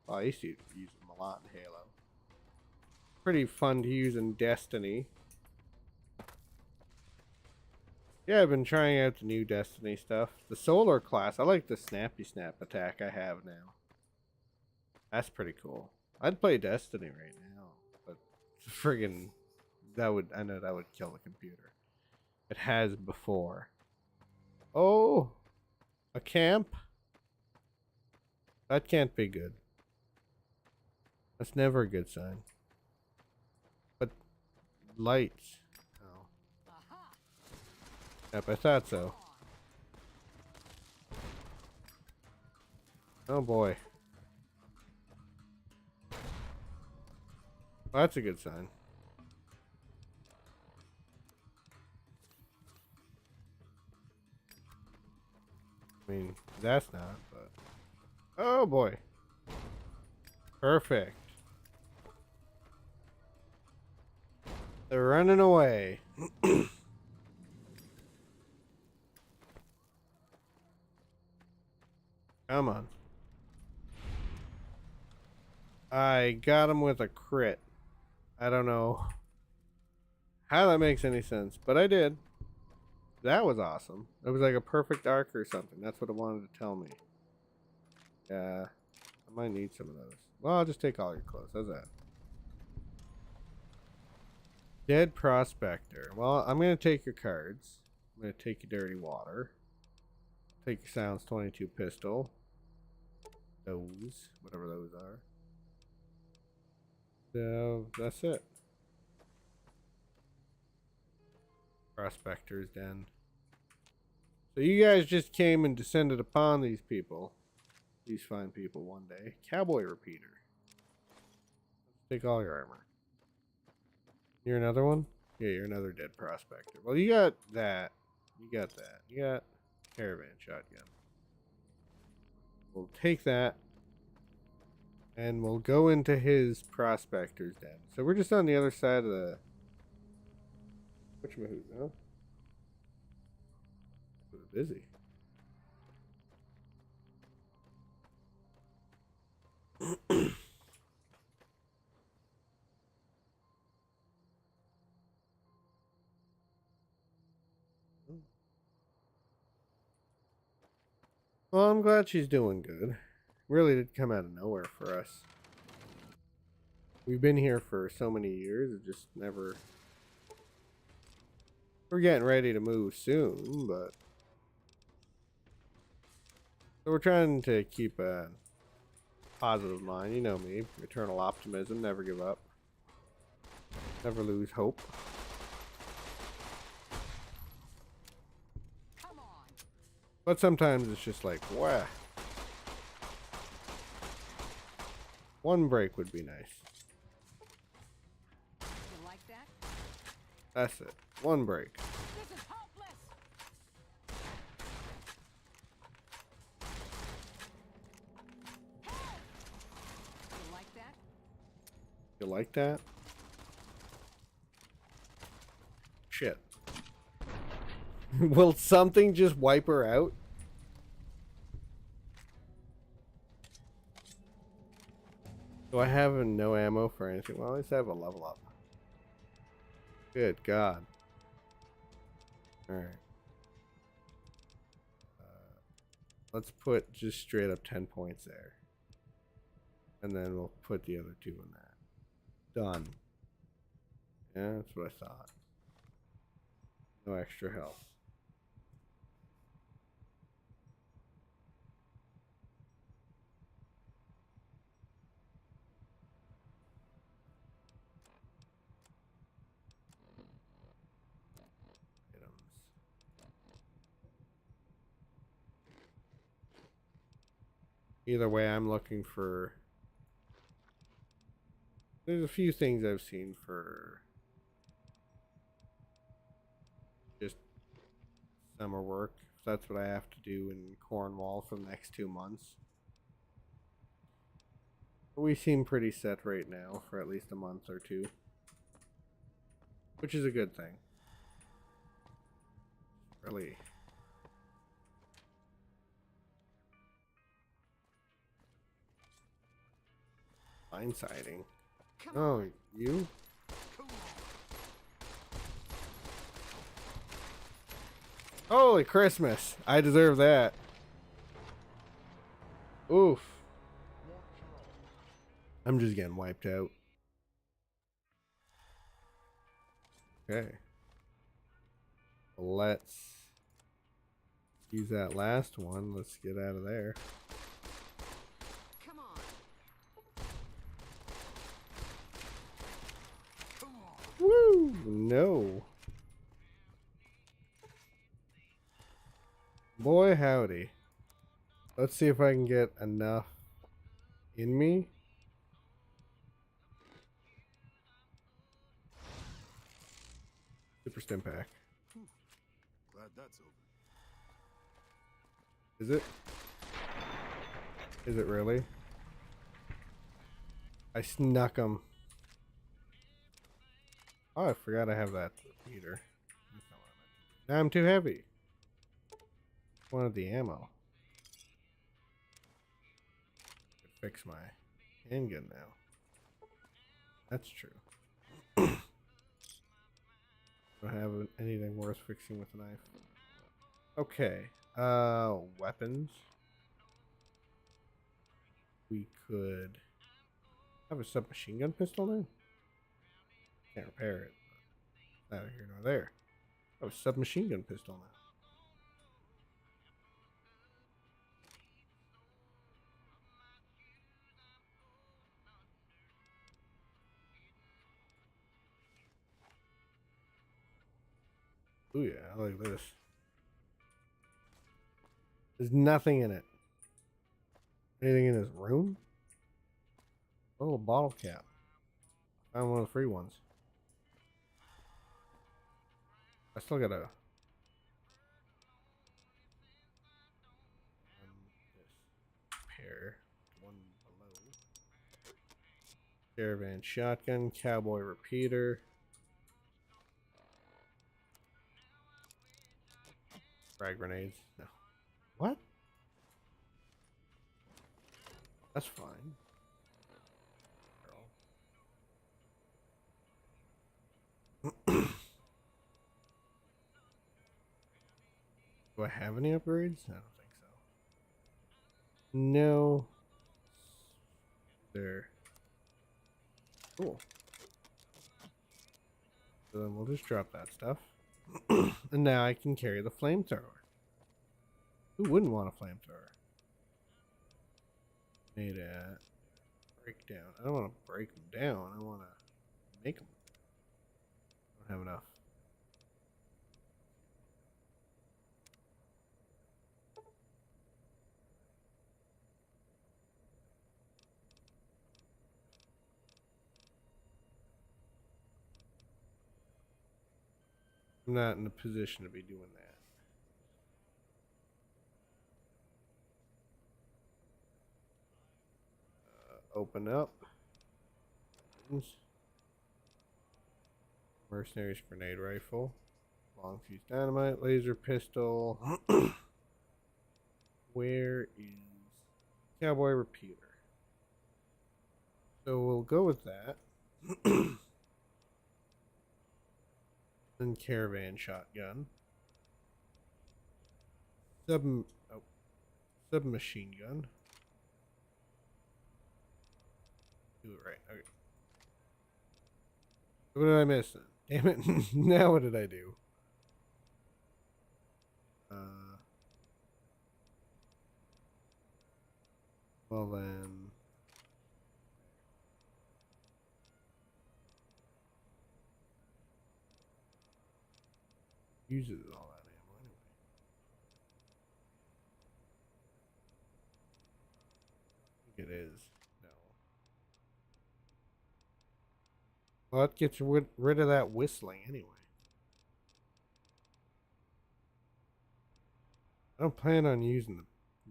Well, I used to use them a lot in Halo. Pretty fun to use in Destiny. Yeah, I've been trying out the new Destiny stuff. The Solar class, I like the Snappy Snap attack I have now. That's pretty cool. I'd play Destiny right now, but friggin' I know that would kill the computer. It has before. Oh, a camp? That can't be good. That's never a good sign. But lights. Oh. Yep, I thought so. Oh boy. Well, that's a good sign. I mean, that's not, but... Oh boy. Perfect. They're running away. Come on. I got him with a crit. I don't know how that makes any sense, but I did. That was awesome. It was like a perfect arc or something. That's what it wanted to tell me. Yeah, I might need some of those. Well, I'll just take all your clothes. How's that? Dead Prospector. Well, I'm going to take your cards. I'm going to take your Dirty Water. Take your Sounds 22 pistol. Those. Whatever those are. So, that's it. Prospector's Den. So you guys just came and descended upon these people. These fine people one day. Cowboy Repeater. Take all your armor. You're another one? Yeah, you're another Dead Prospector. Well, you got that. You got that. You got Caravan Shotgun. We'll take that. And we'll go into his Prospector's Den. So we're just on the other side of the... Whatchamahoot, huh? We're busy. Well, I'm glad she's doing good. Really did come out of nowhere for us. We've been here for so many years, it just never... We're getting ready to move soon, but... So we're trying to keep a positive mind. You know me. Eternal optimism. Never give up. Never lose hope. Come on. But sometimes it's just like, wow. One break would be nice. You like that? That's it. One break. This is hopeless. You like that? You like that? Shit. Will something just wipe her out? Do I have no ammo for anything? Well, at least I have a level up. Good God. Alright. Let's put just straight up 10 points there. And then we'll put the other 2 in that. Done. Yeah, that's what I thought. No extra health. Either way, I'm looking for... There's a few things I've seen for... just summer work. If that's what I have to do in Cornwall for the next 2 months. But we seem pretty set right now for at least a month or 2. Which is a good thing. Really... Blindsiding. Come Oh, on. you? Holy Christmas! I deserve that. Oof. I'm just getting wiped out. Okay. Let's use that last one. Let's get out of there. Come on. Woo! No. Boy, howdy. Let's see if I can get enough in me. Super stim pack. Glad that's over. Is it? Is it really? I snuck them. Oh, I forgot I have that heater. That's not what I meant to do. Now I'm too heavy. Wanted the ammo. Could fix my handgun now. That's true. Don't have anything worth fixing with a knife. Okay. Weapons. We could have a submachine gun pistol now. Can't repair it. Neither here nor there. I have a submachine gun pistol now. Oh yeah, I like this. There's nothing in it. Anything in this room? A little bottle cap. Found one of the free ones. I still gotta this pair. One below. Caravan shotgun, cowboy repeater. Frag grenades. No. What? That's fine. Do I have any upgrades? I don't think so. No. There. Cool. So then we'll just drop that stuff. And now I can carry the flamethrower. Who wouldn't want a flamethrower? Made a breakdown. I don't want to break them down. I want to make them. I don't have enough. I'm not in a position to be doing that. Open up. Mercenaries grenade rifle. Long fuse dynamite. Laser pistol. Where is cowboy repeater? So we'll go with that. Then caravan shotgun. Submachine gun. Do it right. Okay. What did I miss then? Damn it. Now what did I do? Well then. Uses all that ammo anyway. I think it is. No. Well, that gets rid of that whistling anyway. I don't plan on using the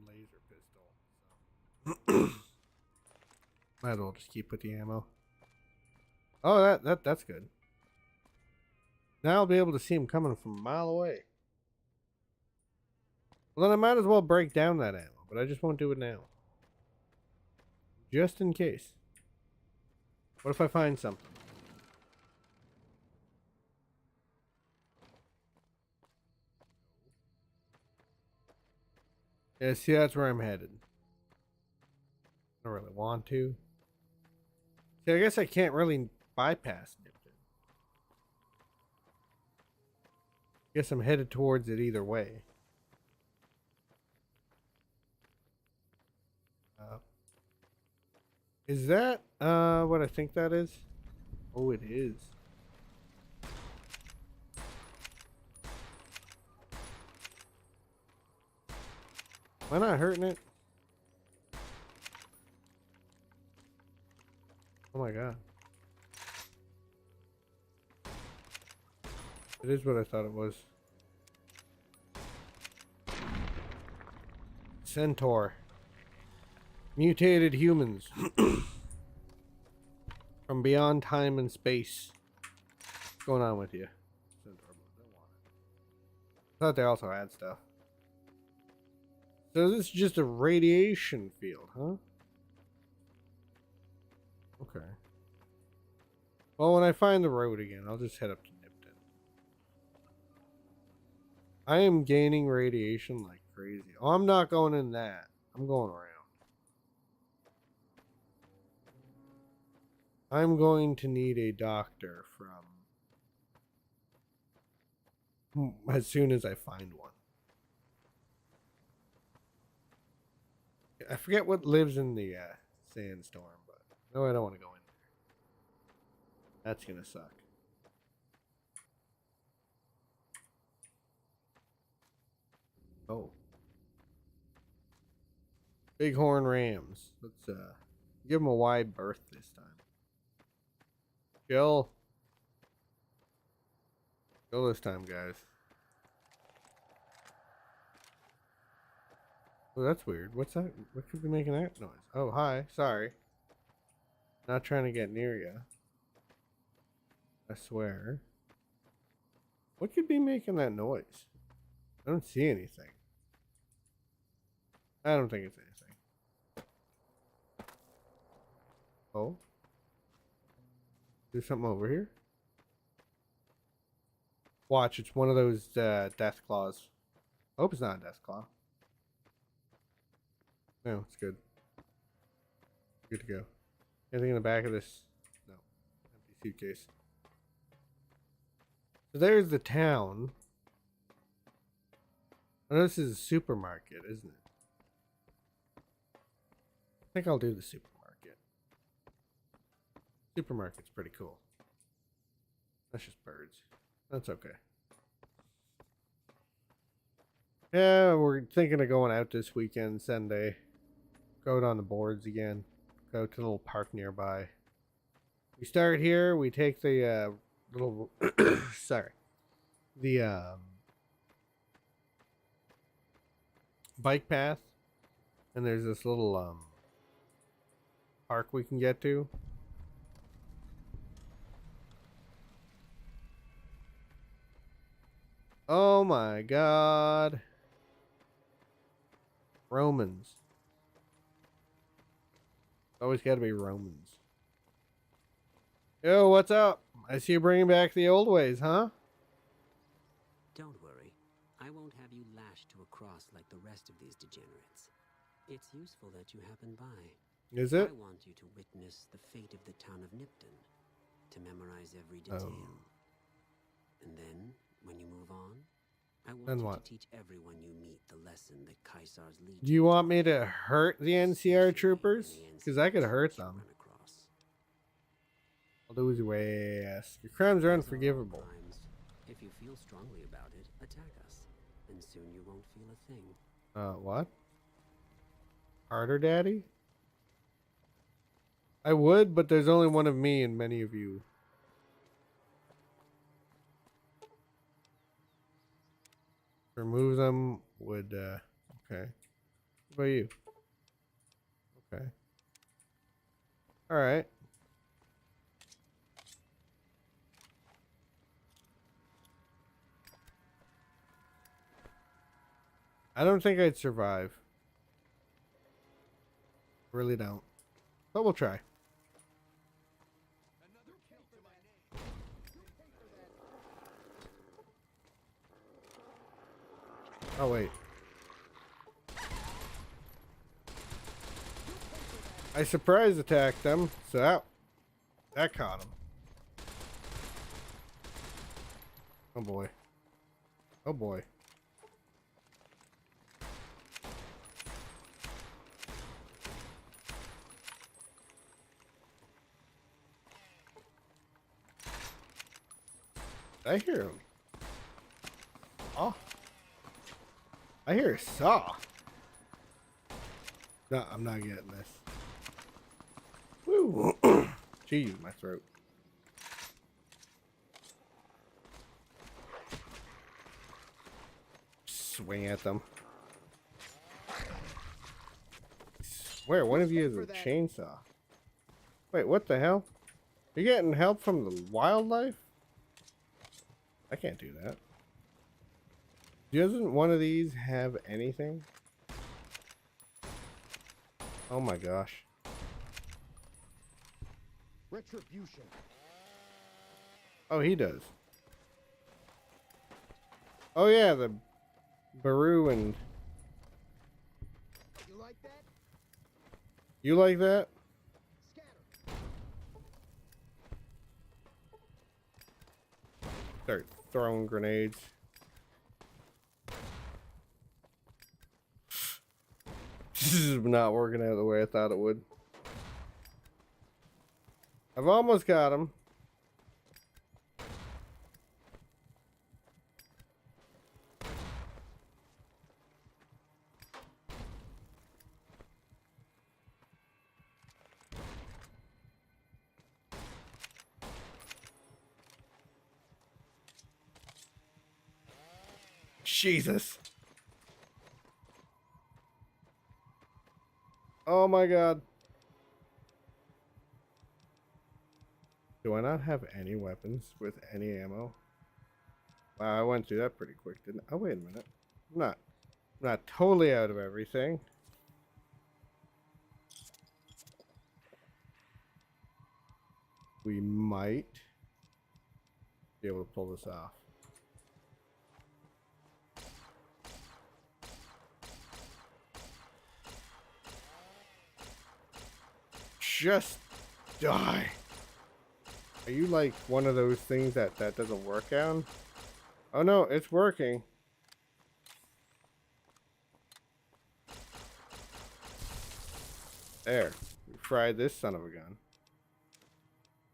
laser pistol. So. Might as well just keep with the ammo. Oh, that's good. Now I'll be able to see him coming from a mile away. Well, then I might as well break down that ammo, but I just won't do it now. Just in case. What if I find something? Yeah, see, that's where I'm headed. I don't really want to. See, I guess I can't really bypass Nipton. Guess I'm headed towards it either way. Is that what I think that is? Oh, it is. Am I not hurting it? Oh my god. It is what I thought it was. Centaur. Mutated humans. From beyond time and space. What's going on with you? Centaur. I thought they also had stuff. So this is just a radiation field, huh? Okay. Well, when I find the road again, I'll just head up to Nipton. I am gaining radiation like crazy. Oh, I'm not going in that. I'm going around. I'm going to need a doctor from as soon as I find one. I forget what lives in the sandstorm, but no, I don't want to go in there. That's gonna suck. Oh, Bighorn Rams. Let's give them a wide berth this time. Chill. Chill this time, guys. Oh, that's weird. What's that? What could be making that noise? Oh, hi. Sorry. Not trying to get near you. I swear. What could be making that noise? I don't see anything. I don't think it's anything. Oh. There's something over here. Watch, it's one of those death claws. I hope it's not a death claw. No, it's good. Good to go. Anything in the back of this? No. Empty suitcase. So there's the town. Oh, this is a supermarket, isn't it? I think I'll do the supermarket. Supermarket's pretty cool. That's just birds. That's okay. Yeah, we're thinking of going out this weekend, Sunday. Go out on the boards again. Go to the little park nearby. We start here. We take the little sorry, the bike path, and there's this little park we can get to. Oh my god. Romans. Always gotta be Romans. Yo, what's up? I see you bringing back the old ways, huh? Don't worry. I won't have you lashed to a cross like the rest of these degenerates. It's useful that you happen by. Is it? I want you to witness the fate of the town of Nipton. To memorize every detail. And then, when you move on, I want you to teach everyone you meet the lesson that Caesar's legion. Do you want me to hurt the NCR troopers? Because I could hurt them. I'll do as you ask. Your crimes are unforgivable. If you feel strongly about it, attack us, and soon you won't feel a thing. What? Harder, Daddy? I would, but there's only one of me and many of you. Remove them would, okay. What about you? Okay. Alright. I don't think I'd survive. Really don't. But we'll try. Oh, wait. I surprise attacked them, so that caught him. Oh boy. Oh boy. I hear him. Oh. I hear a saw. No, I'm not getting this. Woo! Jeez, my throat. Swing at them. I swear, one of you is a chainsaw. Wait, what the hell? You're getting help from the wildlife? I can't do that. Doesn't one of these have anything? Oh my gosh. Retribution. Oh, he does. Oh yeah, the Baru and... You like that? You like that? Scatter. Start throwing grenades. This is not working out the way I thought it would. I've almost got him. Jesus. Oh my god. Do I not have any weapons with any ammo? Wow, I went through that pretty quick, didn't I? Oh, wait a minute. I'm not totally out of everything. We might be able to pull this off. Just die. Are you like one of those things that doesn't work on? Oh no, it's working. There. We fried this son of a gun.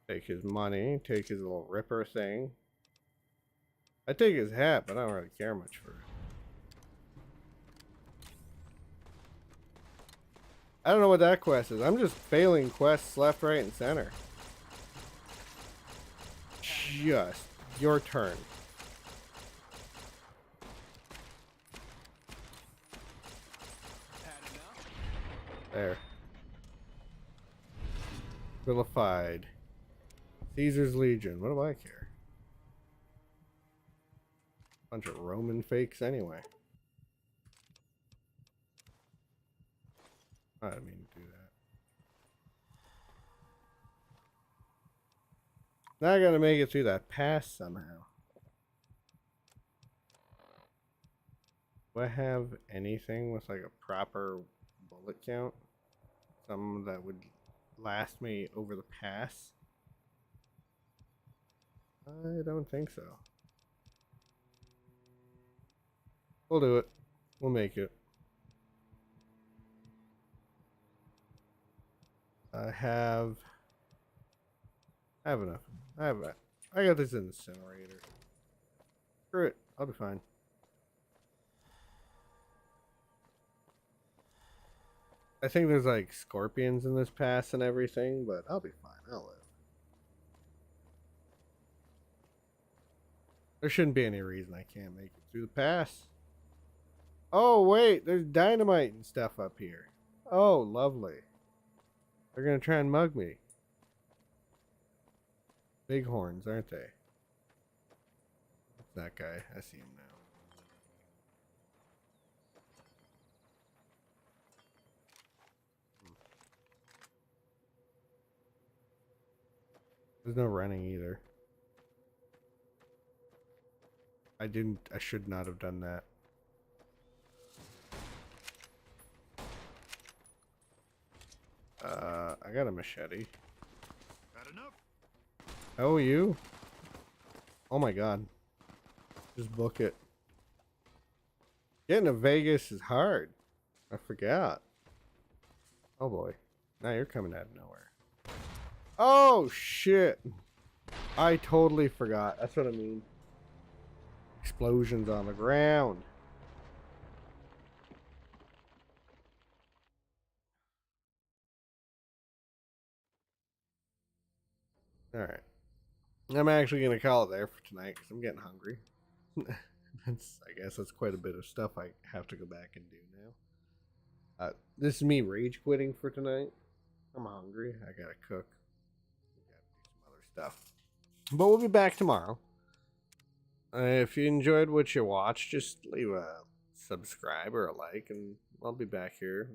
Take his money, take his little ripper thing. I take his hat, but I don't really care much for it. I don't know what that quest is. I'm just failing quests left, right, and center. Just your turn. There. Vilified. Caesar's Legion. What do I care? Bunch of Roman fakes anyway. I didn't mean to do that. Now I gotta make it through that pass somehow. Do I have anything with like a proper bullet count? Something that would last me over the pass? I don't think so. We'll do it. We'll make it. I have enough. I got this incinerator. Screw it. I'll be fine. I think there's like scorpions in this pass and everything, but I'll be fine. I'll live. There shouldn't be any reason I can't make it through the pass. Oh, wait. There's dynamite and stuff up here. Oh, lovely. They're going to try and mug me. Bighorns, aren't they? It's that guy. I see him now. There's no running either. I should not have done that. I got a machete. Had enough? Oh, you? Oh my god. Just book it. Getting to Vegas is hard. I forgot. Oh boy. Now you're coming out of nowhere. Oh shit. I totally forgot. That's what I mean. Explosions on the ground. Alright. I'm actually going to call it there for tonight because I'm getting hungry. I guess that's quite a bit of stuff I have to go back and do now. This is me rage quitting for tonight. I'm hungry. I gotta cook. I gotta do some other stuff. But we'll be back tomorrow. If you enjoyed what you watched, just leave a subscribe or a like, and I'll be back here.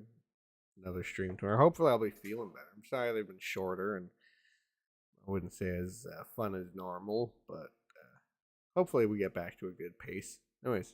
Another stream tomorrow. Hopefully, I'll be feeling better. I'm sorry they've been shorter, and I wouldn't say as fun as normal, but hopefully we get back to a good pace. Anyways,